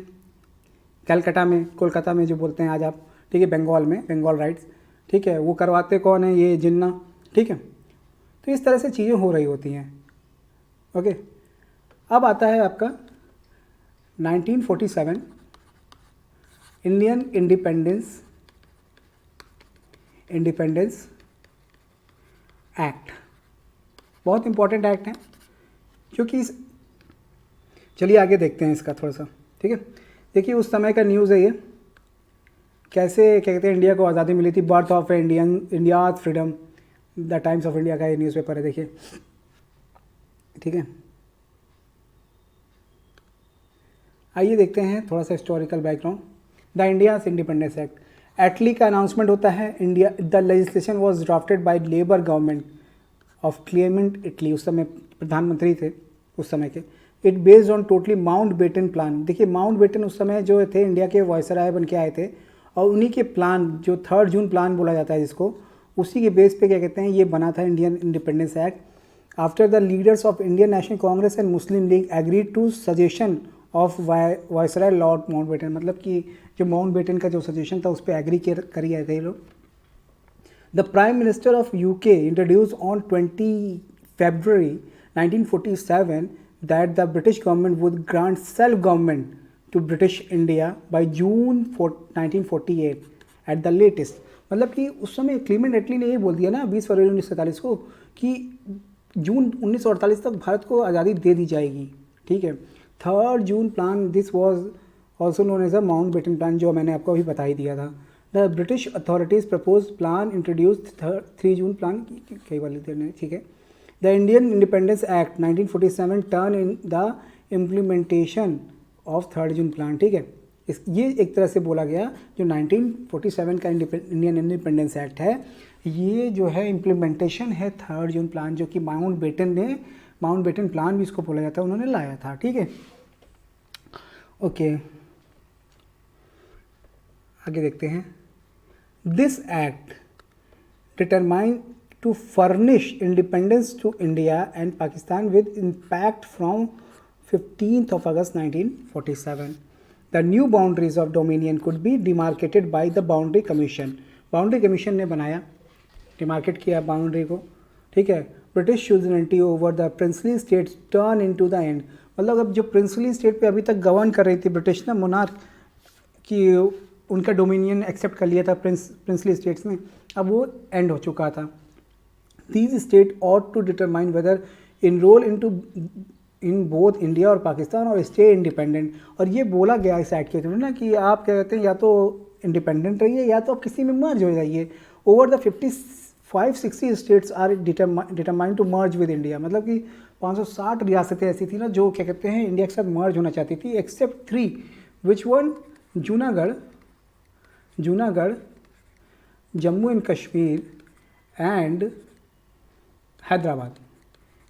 कोलकाता में जो बोलते हैं आज आप। ठीक है, बंगाल में बंगाल राइट्स। ठीक है, वो करवाते कौन है, ये जिन्ना। ठीक है, तो इस तरह से चीज़ें हो रही होती हैं। ओके, अब आता है आपका 1947 इंडियन इंडिपेंडेंस एक्ट। बहुत इंपॉर्टेंट एक्ट है, क्योंकि चलिए आगे देखते हैं इसका थोड़ा सा। ठीक है, देखिए उस समय का न्यूज़ है ये, कैसे क्या कहते हैं इंडिया को आज़ादी मिली थी, birth of India's freedom, the times of India का ये न्यूज़पेपर है, देखिए, ठीक है। आइए देखते हैं थोड़ा सा historical background. The India's independence act, Attlee का अनाउंसमेंट होता है। India the legislation was drafted by labour government of Clement Attlee, उस समय प्रधानमंत्री थे उस समय के। It based on totally Mountbatten plan. देखिए माउंटबेटन उस समय जो थे इंडिया के वायसराय बन के आए थे, और उन्हीं के प्लान जो 3 जून प्लान बोला जाता है जिसको, उसी के बेस पे क्या कहते हैं ये बना था Indian independence Act. After the leaders of Indian National Congress and Muslim League agreed to suggestion of viceroy Lord Mountbatten, मतलब कि जो माउंटबेटन का जो सजेशन था उस पर एग्री कर आए थे ये लोग। The prime minister of UK introduce on 20 February 1947 that the British government would grant self-government to British India by June 1948 at the latest। मतलब कि उस समय क्लीमेंट एटली ने ये बोल दिया ना 20 फरवरी 1947 को कि जून 1948 तक भारत को आज़ादी दे दी जाएगी, ठीक है। 3 June plan, this was also known as a Mountbatten plan, जो मैंने आपको अभी बता ही दिया था। The British authorities propose plan introduce 3 June plan, कई बार लिखते हैं, ठीक है। The Indian independence act 1947 turn in the implementation of 3 June plan, ठीक है। ये एक तरह से बोला गया जो 1947 का इंडियन इंडिपेंडेंस एक्ट है, ये जो है इम्प्लीमेंटेशन है 3 जून प्लान, जो कि माउंटबेटन प्लान भी इसको बोला जाता है, उन्होंने लाया था, ठीक है। ओके, आगे देखते हैं। This act determine to furnish independence to India and Pakistan with impact from 15th of August 1947. The new boundaries of dominion could be demarcated by the Boundary Commission. Boundary Commission ने बनाया, demarcate किया boundary को, ठीक है। British suzerainty over the princely states turn into the end, मतलब अब जो princely state पे अभी तक गवर्न कर रही थी ब्रिटिश ना, मोनार्क की उनका डोमिनियन एक्सेप्ट कर लिया था प्रिंसली स्टेट्स ने, अब वो एंड हो चुका था। These states ought to determine whether enroll in both India और पाकिस्तान और stay independent। और ये बोला गया इस एक्ट के थ्रू ना कि आप क्या कहते हैं या तो इंडिपेंडेंट रहिए या तो आप किसी में मर्ज हो जाइए। Over the 55-60 states are determined to merge with India, मतलब कि 560 रियासतें ऐसी थी ना जो क्या कहते हैं इंडिया के साथ मर्ज होना चाहती थी, except 3 which one, Junagadh, Jammu and Kashmir and Hyderabad.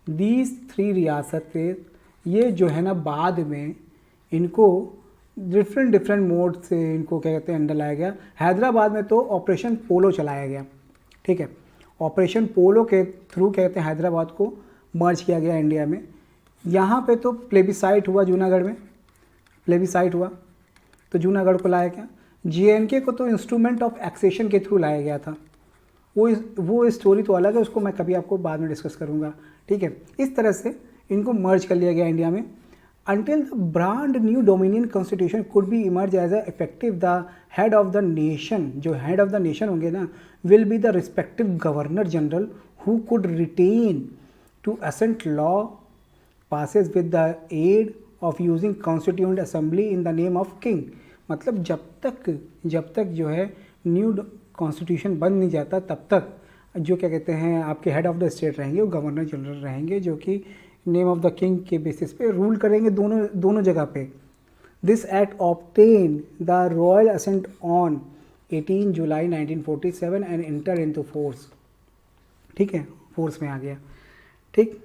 These 3 रियासतें ये जो है ना बाद में इनको डिफरेंट मोड से इनको क्या कहते हैं अंडर लाया गया। हैदराबाद में तो ऑपरेशन पोलो चलाया गया, ठीक है। ऑपरेशन पोलो के थ्रू क्या कहते हैं हैदराबाद को मर्ज किया गया इंडिया में। यहाँ पे तो प्लेबिसाइट हुआ, जूनागढ़ में प्लेबिसाइट हुआ तो जूनागढ़ को लाया गया। JNK को तो इंस्ट्रूमेंट ऑफ एक्सेशन के थ्रू लाया गया था, वो स्टोरी तो अलग है, उसको मैं कभी आपको बाद में डिस्कस करूंगा, ठीक है। इस तरह से इनको मर्ज कर लिया गया इंडिया में। Until the brand new dominion constitution could be emerge as a effective, the head of the nation, जो हेड ऑफ द नेशन होंगे ना, will be the respective governor general who could retain to assent law passes with the aid of using constituent assembly in the name of king. मतलब जब तक जो है new constitution बन नहीं जाता तब तक जो क्या कहते हैं आपके हेड ऑफ द स्टेट रहेंगे वो गवर्नर जनरल रहेंगे, जो कि नेम ऑफ द किंग के बेसिस पे रूल करेंगे दोनों जगह पे। This act obtain the royal assent on 18 July 1947 and enter into force, ठीक है, फोर्स में आ गया, ठीक।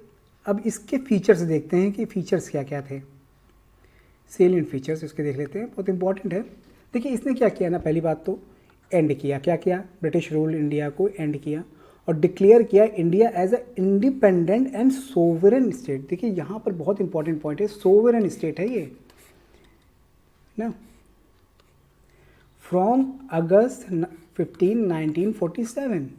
अब इसके फीचर्स देखते हैं कि फीचर्स क्या क्या थे, सेलिएंट फीचर्स इसके देख लेते हैं, बहुत इंपॉर्टेंट है। देखिए इसने क्या किया ना, पहली बात तो एंड किया, क्या किया, ब्रिटिश रूल इंडिया को एंड किया और डिक्लेयर किया India as a independent and sovereign state. देखिए यहाँ पर बहुत इंपॉर्टेंट पॉइंट है, सोवरेन स्टेट है ये ना। From August 15, 1947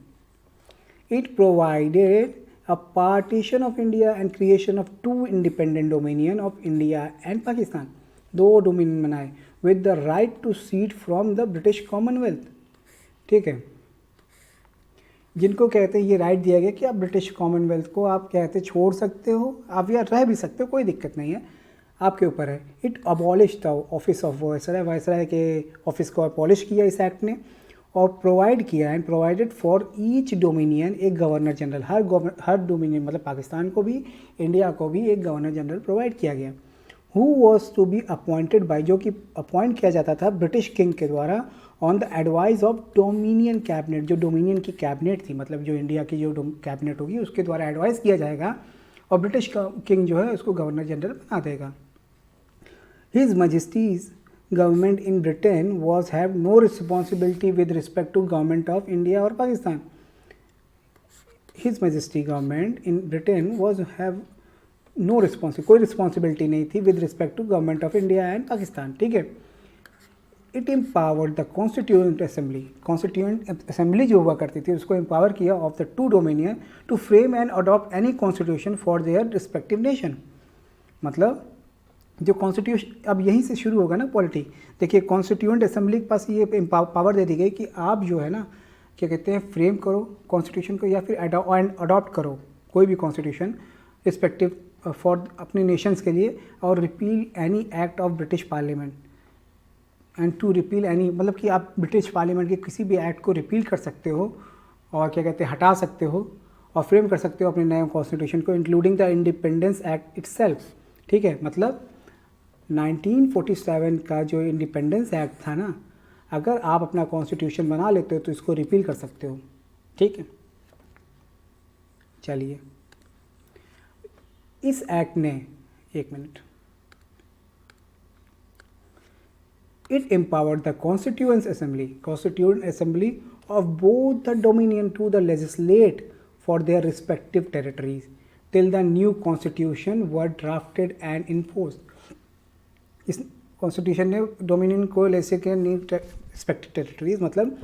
it provided a partition of India and creation of 2 independent dominion of India and Pakistan, 2 dominion बनाए with the right to secede from the British Commonwealth, ठीक है। जिनको कहते हैं ये राइट दिया गया कि आप ब्रिटिश कॉमनवेल्थ को आप कहते हैं छोड़ सकते हो, आप या रह भी सकते हो, कोई दिक्कत नहीं है, आपके ऊपर है। It abolish the office of viceroy के ऑफिस को अबॉलिश किया इस एक्ट ने और प्रोवाइड किया and provided for each dominion एक गवर्नर जनरल, हर डोमिनियन मतलब पाकिस्तान को भी इंडिया को भी एक गवर्नर जनरल प्रोवाइड किया गया। Who was to be appointed by, जो कि अपॉइंट किया जाता था ब्रिटिश किंग के द्वारा on the advice of dominion cabinet, जो डोमिनियन की कैबिनेट थी, मतलब जो इंडिया की जो कैबिनेट होगी उसके द्वारा एडवाइस किया जाएगा और ब्रिटिश का किंग जो है उसको गवर्नर जनरल बना देगा। His majesty's government in Britain was have no responsibility with respect to government of India और Pakistan. His majesty government in Britain was have no responsibility, कोई रिस्पॉन्सिबिलिटी नहीं थी with respect to government of India and Pakistan, ठीक है। It empowered the constituent assembly, constituent assembly जो हुआ करती थी उसको एम्पावर किया of the two dominion to frame and adopt any constitution for their respective nation. मतलब जो कॉन्स्टिट्यूशन अब यहीं से शुरू होगा ना पॉलिटी। देखिए कॉन्स्टिट्यूएंट असेंबली के पास ये पावर दे दी गई कि आप जो है ना क्या कहते हैं फ्रेम करो कॉन्स्टिट्यूशन को या फिर अडॉप्ट करो कोई भी कॉन्स्टिट्यूशन रिस्पेक्टिव फॉर अपने नेशंस के लिए, और repeal any act of British parliament and to repeal any, मतलब कि आप ब्रिटिश पार्लियामेंट के किसी भी एक्ट को रिपील कर सकते हो और क्या कहते हैं हटा सकते हो और फ्रेम कर सकते हो अपने नए कॉन्स्टिट्यूशन को, including the independence act itself, ठीक है। मतलब 1947 का जो इंडिपेंडेंस एक्ट था ना, अगर आप अपना कॉन्स्टिट्यूशन बना लेते हो तो इसको रिपील कर सकते हो, ठीक है। चलिए इस एक्ट ने, एक minute, it empowered the constituent assembly of both the dominion to the legislate for their respective territories till the new constitution were drafted and enforced. इस कॉन्स्टिट्यूशन ने डोमिनियन को लेसे के न्यू रिस्पेक्टिव टेरिटरीज, मतलब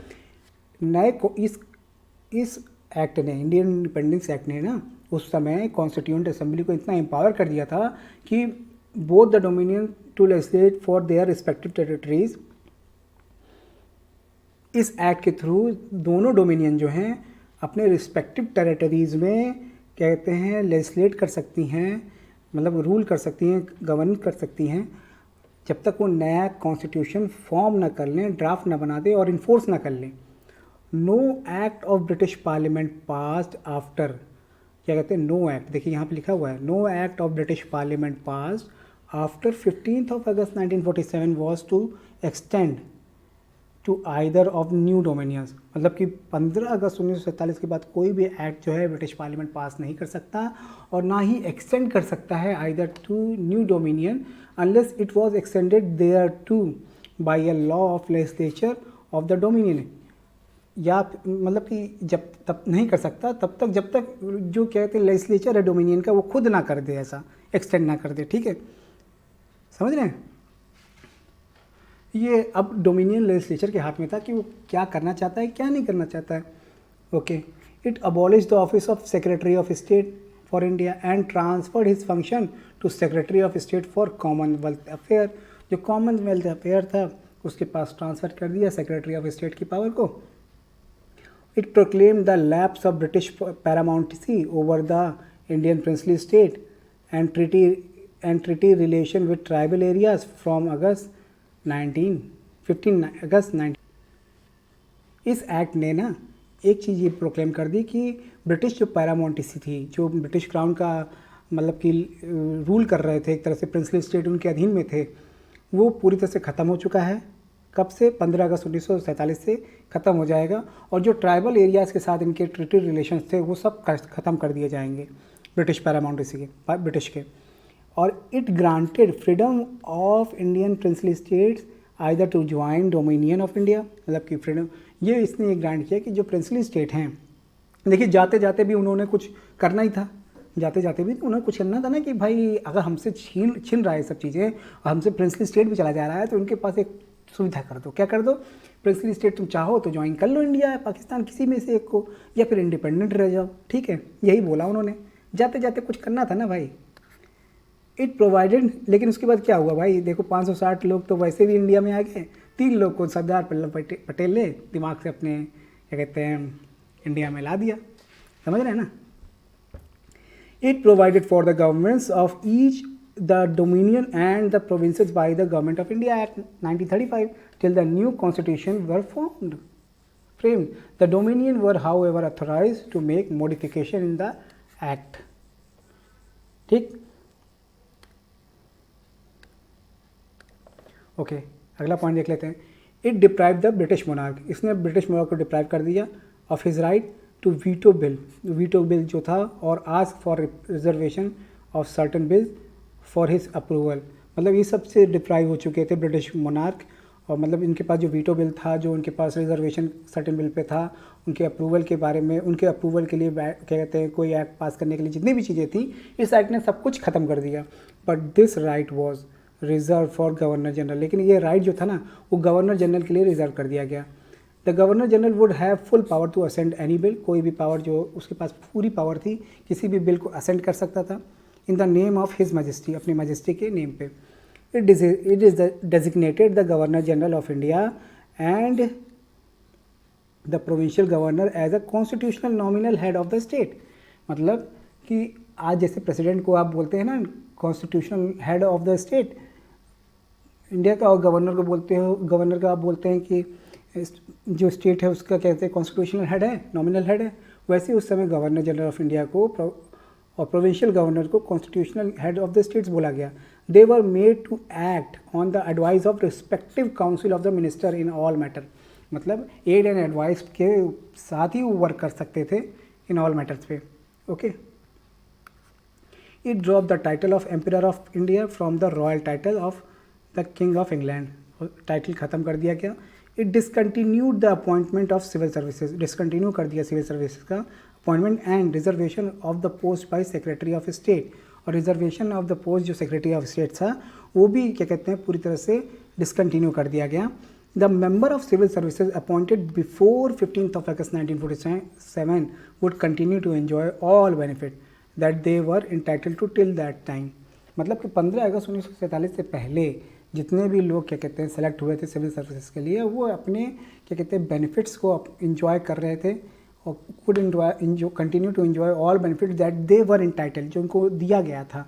नए को इस एक्ट ने, इंडियन इंडिपेंडेंस एक्ट ने ना उस समय कॉन्स्टिट्यूएंट असेंबली को इतना एम्पावर कर दिया था कि both the dominion to legislate for their respective territories, इस एक्ट के थ्रू दोनों डोमिनियन जो हैं अपने रिस्पेक्टिव टेरिटरीज में कहते हैं लेजिस्लेट कर सकती हैं, मतलब रूल कर सकती हैं, गवर्न कर सकती हैं, जब तक वो नया कॉन्स्टिट्यूशन फॉर्म ना कर लें, ड्राफ्ट ना बना दें और इन्फोर्स ना कर लें। No act of British parliament passed after, क्या कहते हैं नो एक्ट, देखिए यहाँ पे लिखा हुआ है no act of British parliament passed after 15 August 1947 was to extend to either of new dominions, मतलब कि 15 अगस्त 1947 के बाद कोई भी एक्ट जो है ब्रिटिश पार्लियामेंट पास नहीं कर सकता और ना ही एक्सटेंड कर सकता है either to new dominion unless it was extended there to by a law of legislature of the dominion, या मतलब कि जब तब नहीं कर सकता तब तक जब तक जो कहते हैं लेजिस्लेचर है डोमिनियन का वो खुद ना कर दे, ऐसा एक्सटेंड ना कर दे, ठीक है, समझ रहे हैं। ये अब डोमिनियन लेजिस्लेचर के हाथ में था कि वो क्या करना चाहता है क्या नहीं करना चाहता है। Okay, it abolish the office of secretary of state for India and transferred his function to secretary of state for Commonwealth affair, जो कॉमनवेल्थ अफेयर था उसके पास ट्रांसफ़र कर दिया सेक्रेटरी ऑफ स्टेट की पावर को। It proclaim the lapse of British paramountcy over the Indian princely state and treaty relation with tribal areas from August 15 August 19। इस act ने ना एक चीज़ ये प्रोक्लेम कर दी कि ब्रिटिश जो पैरामाउंटेसी थी, जो ब्रिटिश क्राउन का मतलब कि रूल कर रहे थे, एक तरह से प्रिंसली स्टेट उनके अधीन में थे, वो पूरी तरह से ख़त्म हो चुका है। कब से? 15 अगस्त 1947 से ख़त्म हो जाएगा। और जो ट्राइबल एरियाज़ के साथ इनके ट्रीटी रिलेशंस थे वो सब ख़त्म कर दिए जाएंगे ब्रिटिश पैरामाउंटेसी के, ब्रिटिश के। और it granted freedom of Indian princely states either to join dominion of India, मतलब कि फ्रीडम ये इसने ग्रांट किया कि जो प्रिंसली स्टेट हैं, देखिए जाते जाते भी उन्होंने कुछ करना ही था, जाते जाते भी उन्हें कुछ करना था ना कि भाई अगर हमसे छीन रहा है सब चीज़ें और हमसे प्रिंसली स्टेट भी चला जा रहा है तो उनके पास एक सुविधा कर दो। क्या कर दो? प्रिंसली स्टेट तुम चाहो तो ज्वाइन कर लो इंडिया या पाकिस्तान, किसी में से एक को, या फिर इंडिपेंडेंट रह जाओ, ठीक है, यही बोला उन्होंने। जाते जाते कुछ करना था ना भाई। इट प्रोवाइडेड, लेकिन उसके बाद क्या हुआ भाई, देखो 560 लोग तो वैसे भी इंडिया में आ गए, 3 लोग को सरदार वल्लभ पटेल ने दिमाग से अपने क्या कहते हैं इंडिया में ला दिया, समझ रहे हैं ना। It provided for the governments of each the dominion and the provinces bye the government of India act 1935 till the new constitution were formed. framed. The Dominion were however authorized to make modification in the act. ठीक, okay अगला point देख लेते हैं. It deprive the British monarch, इसने British monarch को deprive कर दिया of his right to veto bill. Veto bill जो था, और ask for reservation of certain bills for his approval. मतलब ये सबसे डिप्राइव हो चुके थे ब्रिटिश मोनार्क, और मतलब इनके पास जो वीटो बिल था, जो उनके पास रिजर्वेशन सर्टन बिल पे था, उनके अप्रूवल के बारे में, उनके अप्रूवल के लिए क्या कहते हैं कोई एक्ट पास करने के लिए जितनी भी चीज़ें थी, इस एक्ट ने सब कुछ ख़त्म कर दिया. But this right was reserve for governor general. लेकिन ये राइट जो था ना, वो गवर्नर जनरल के लिए रिजर्व कर दिया गया. The governor general would have full power to assent any bill. कोई भी पावर, जो उसके पास पूरी पावर थी, किसी भी बिल को असेंड कर सकता था in the name of his majesty, अपनी मैजेस्टी के नेम पे. It is designated the governor general of India and the provincial governor as a constitutional nominal head of the state. मतलब कि आज जैसे प्रेसिडेंट को आप बोलते हैं ना constitutional head of the state India का, और गवर्नर को बोलते हो, गवर्नर का आप बोलते हैं कि जो स्टेट है उसका कहते हैं कॉन्स्टिट्यूशनल हेड है, नॉमिनल हेड है. वैसे उस समय गवर्नर जनरल ऑफ इंडिया को और प्रोविंशियल गवर्नर को constitutional head of the states बोला गया. They were made to act on the advice of respective council of the minister in all matter. मतलब एड एंड एडवाइस के साथ ही वो वर्क कर सकते थे इन ऑल मैटर्स पे. Okay, it drop the title of emperor of India from the royal title of the king of England. Title ख़त्म कर दिया गया. It discontinued the appointment of civil services. Discontinue कर दिया सिविल सर्विसेज का appointment and reservation of the post by secretary of state. और reservation of the post जो secretary of state था, वो भी क्या कहते हैं पूरी तरह से डिसकंटिन्यू कर दिया गया. The member of civil services appointed before 15th of August 1947 would continue to enjoy all benefit that they were entitled to till that time. मतलब कि 15 अगस्त 1947 से पहले जितने भी लोग क्या कहते हैं सेलेक्ट हुए थे सिविल सर्विसेज के लिए, वो अपने क्या कहते हैं बेनिफिट्स को इंजॉय कर रहे थे और could enjoy continue to enjoy all benefit that they were entitled, जो उनको दिया गया था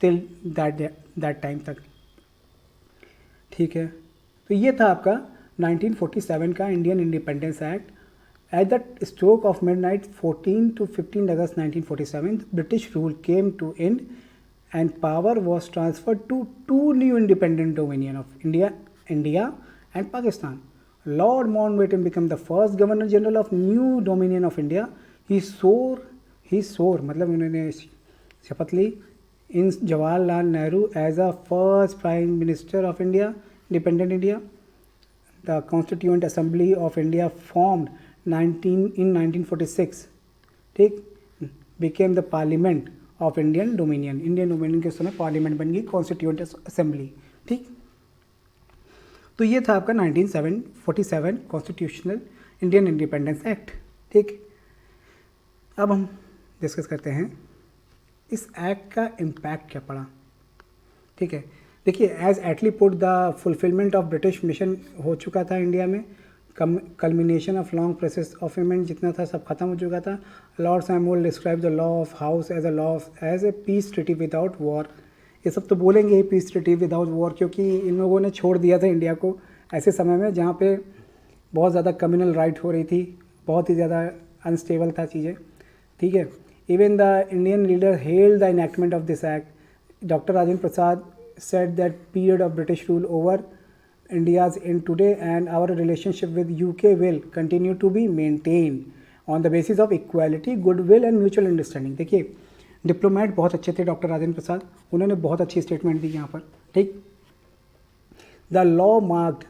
टिल दैट टाइम तक. ठीक है, तो ये था आपका 1947 का Indian independence act. At the stroke of midnight 14 to 15 August 1947 British rule came to end and power was transferred to two new independent dominions of India and Pakistan. Lord Mountbatten became the first Governor General of new Dominion of India. He swore मतलब उन्होंने शपथ ली in Jawaharlal Nehru as a first Prime Minister of India, independent India. The Constituent Assembly of India formed in 1946 ठीक became the Parliament of Indian dominion. Indian dominion के समय parliament बन गई constituent assembly. ठीक, तो ये था आपका 1947 कॉन्स्टिट्यूशनल इंडियन इंडिपेंडेंस एक्ट. ठीक, अब हम डिस्कस करते हैं इस एक्ट का इम्पैक्ट क्या पड़ा. ठीक है, देखिए as Attlee put the fulfilment of British mission हो चुका था इंडिया में. Culmination of long process of payment जितना था सब खत्म हो चुका था. Lord Samuel describe the law of house as a law as a peace treaty without war. ये सब तो बोलेंगे ही पीस ट्रीटी विदाउट वॉर, क्योंकि इन लोगों ने छोड़ दिया था इंडिया को ऐसे समय में जहाँ पे बहुत ज़्यादा कम्युनल राइट हो रही थी, बहुत ही ज़्यादा अनस्टेबल था चीज़ें. ठीक है, even the Indian leader held the enactment of this act. Doctor Rajendra Prasad said that period of British rule over India's in today and our relationship with UK will continue to be maintained on the basis of equality, goodwill and mutual understanding. देखिए diplomat बहुत अच्छे थे doctor Rajendra Prasad, उन्होंने बहुत अच्छी statement दी यहाँ पर. ठीक, the law marked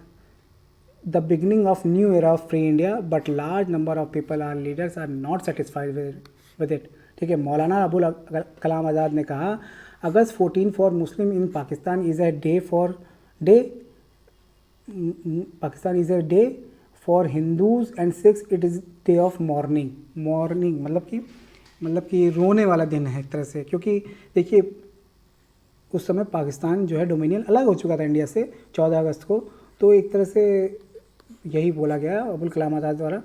the beginning of new era of free India but large number of people are leaders are not satisfied with it. ठीक है, मौलाना अबुल कलाम आज़ाद ने कहा August 14 for Muslim in Pakistan is a day for Pakistan is a day for Hindus and Sikhs it is day of mourning मतलब कि रोने वाला दिन है एक तरह से. क्योंकि देखिए उस समय पाकिस्तान जो है डोमिनियन अलग हो चुका था इंडिया से 14 अगस्त को, तो एक तरह से यही बोला गया अबुल कलाम आज़ाद द्वारा.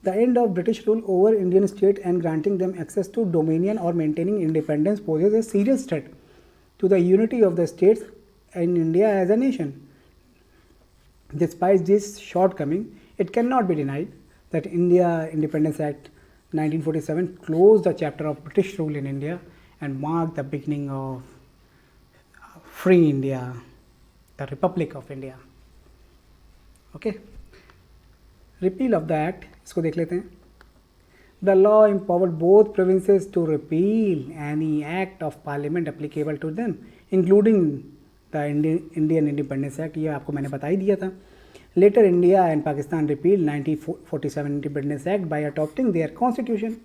The end of British rule over Indian state and granting them access to dominion और maintaining independence poses a serious threat to the unity of the states and India as a nation. Despite this shortcoming, It cannot be denied that India Independence Act 1947 closed the chapter of British rule in India and marked the beginning of free India, the Republic of India. Okay. Repeal of the act, इसको देख लेते हैं. The law empowered both provinces to repeal any act of parliament applicable to them, including the Indian Independence Act. ये आपको मैंने बता ही दिया था. Later, India and Pakistan repealed 1947 Independence Act by adopting their constitution.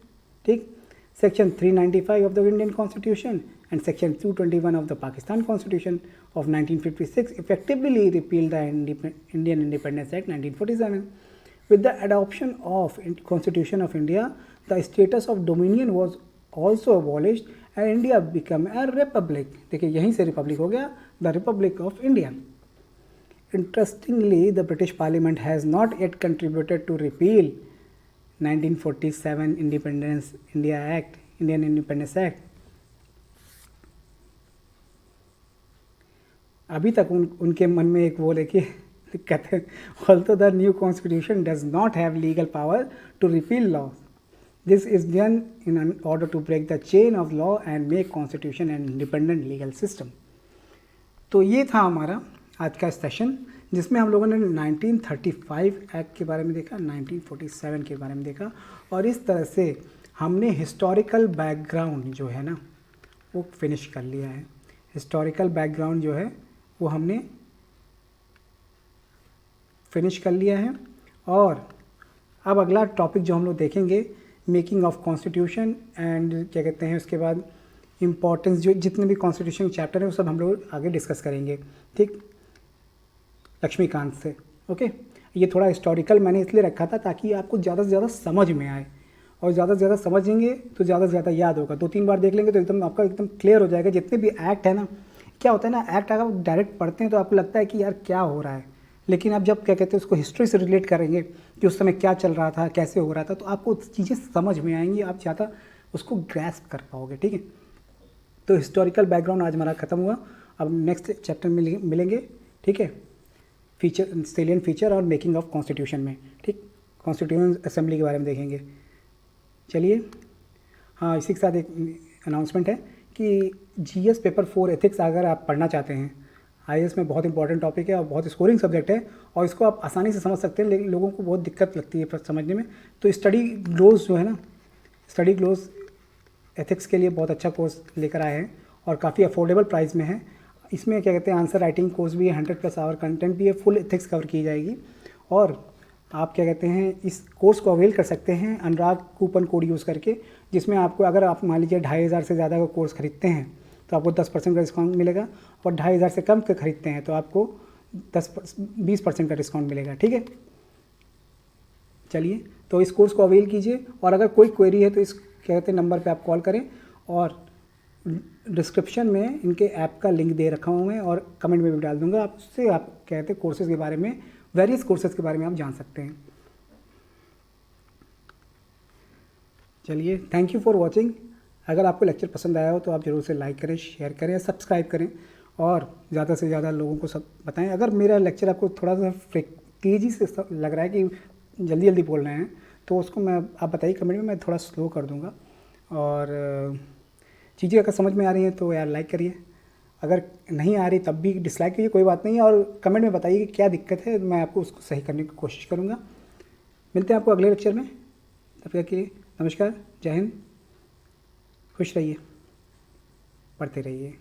ठीक. Section 395 of the Indian Constitution and Section 221 of the Pakistan Constitution of 1956 effectively repealed the Indian Independence Act 1947. With the adoption of Constitution of India, the status of dominion was also abolished and India became a republic. देखिए यहीं से Republic हो गया, the Republic of India. Interestingly, the British Parliament has not yet contributed to repeal 1947 Indian Independence Act. अभी तक उनके मन में एक वो लेके कहते हैं, although the new constitution does not have legal power to repeal laws, this is done in order to break the chain of law and make constitution an independent legal system. तो ये था हमारा आज का सेशन, जिसमें हम लोगों ने 1935 एक्ट के बारे में देखा, 1947 के बारे में देखा, और इस तरह से हमने हिस्टोरिकल बैकग्राउंड जो है ना वो फिनिश कर लिया है. हिस्टोरिकल बैकग्राउंड जो है वो हमने फिनिश कर लिया है. और अब अगला टॉपिक जो हम लोग देखेंगे, मेकिंग ऑफ कॉन्स्टिट्यूशन एंड क्या कहते हैं, उसके बाद इम्पोर्टेंस, जो जितने भी कॉन्स्टिट्यूशन चैप्टर है वो सब हम लोग आगे डिस्कस करेंगे. ठीक, लक्ष्मीकांत से. ओके, ये थोड़ा हिस्टोरिकल मैंने इसलिए रखा था ताकि आपको ज़्यादा से ज़्यादा समझ में आए, और ज़्यादा से ज़्यादा समझेंगे तो ज़्यादा से ज़्यादा याद होगा. 2-3 बार देख लेंगे तो एकदम आपका एकदम क्लियर हो जाएगा. जितने भी एक्ट है ना, क्या होता है ना, एक्ट अगर आप डायरेक्ट पढ़ते हैं तो आपको लगता है कि यार क्या हो रहा है, लेकिन आप जब क्या कहते हैं उसको हिस्ट्री से रिलेट करेंगे कि उस समय क्या चल रहा था, कैसे हो रहा था, तो आपको चीज़ें समझ में आएंगी, आप ज़्यादा उसको ग्रैस्प कर पाओगे. ठीक है, तो हिस्टोरिकल बैकग्राउंड आज हमारा ख़त्म हुआ. अब नेक्स्ट चैप्टर में मिलेंगे. ठीक है, फीचर, सेलिएंट फीचर और मेकिंग ऑफ कॉन्स्टिट्यूशन में. ठीक, कॉन्स्टिट्यूशन असेंबली के बारे में देखेंगे. चलिए, हाँ, इसी के साथ एक अनाउंसमेंट है कि जीएस पेपर 4 एथिक्स अगर आप पढ़ना चाहते हैं, आईएएस में बहुत इंपॉर्टेंट टॉपिक है और बहुत स्कोरिंग सब्जेक्ट है, और इसको आप आसानी से समझ सकते हैं, लेकिन लोगों को बहुत दिक्कत लगती है समझने में. तो स्टडी ग्लोज जो है ना, स्टडी ग्लोज एथिक्स के लिए बहुत अच्छा कोर्स लेकर आए हैं और काफ़ी अफोर्डेबल प्राइस में है. इसमें क्या कहते हैं, आंसर राइटिंग कोर्स भी है, 100+ आवर कंटेंट भी है, फुल एथिक्स कवर की जाएगी. और आप क्या कहते हैं, इस कोर्स को अवेल कर सकते हैं अनुराग कूपन कोड यूज़ करके, जिसमें आपको, अगर आप मान लीजिए 2500 से ज़्यादा का कोर्स खरीदते हैं तो आपको 10% का डिस्काउंट मिलेगा, और 2500 से कम का खरीदते हैं तो आपको 20% का डिस्काउंट मिलेगा. ठीक है, चलिए, तो इस कोर्स को अवेल कीजिए. और अगर कोई क्वेरी है तो इस क्या कहते हैं नंबर पे आप कॉल करें, और डिस्क्रिप्शन में इनके ऐप का लिंक दे रखा हूँ मैं, और कमेंट में भी डाल दूँगा. आप उससे आप कहते हैं कोर्सेज़ के बारे में, वेरियस कोर्सेज़ के बारे में आप जान सकते हैं. चलिए, थैंक यू फॉर वॉचिंग. अगर आपको लेक्चर पसंद आया हो तो आप ज़रूर से लाइक करें, शेयर करें, सब्सक्राइब करें, और ज़्यादा से ज़्यादा लोगों को सब बताएं. अगर मेरा लेक्चर आपको थोड़ा सा तेज़ी से लग रहा है कि जल्दी जल्दी बोल रहे हैं तो उसको मैं, आप बताइए कमेंट में, मैं थोड़ा स्लो कर दूँगा. और चीज़ें अगर समझ में आ रही हैं तो यार लाइक करिए, अगर नहीं आ रही तब भी डिसलाइक करिए, कोई बात नहीं है. और कमेंट में बताइए कि क्या दिक्कत है, मैं आपको उसको सही करने की कोशिश करूँगा. मिलते हैं आपको अगले लेक्चर में. तब तक के लिए नमस्कार, जय हिंद, खुश रहिए, पढ़ते रहिए.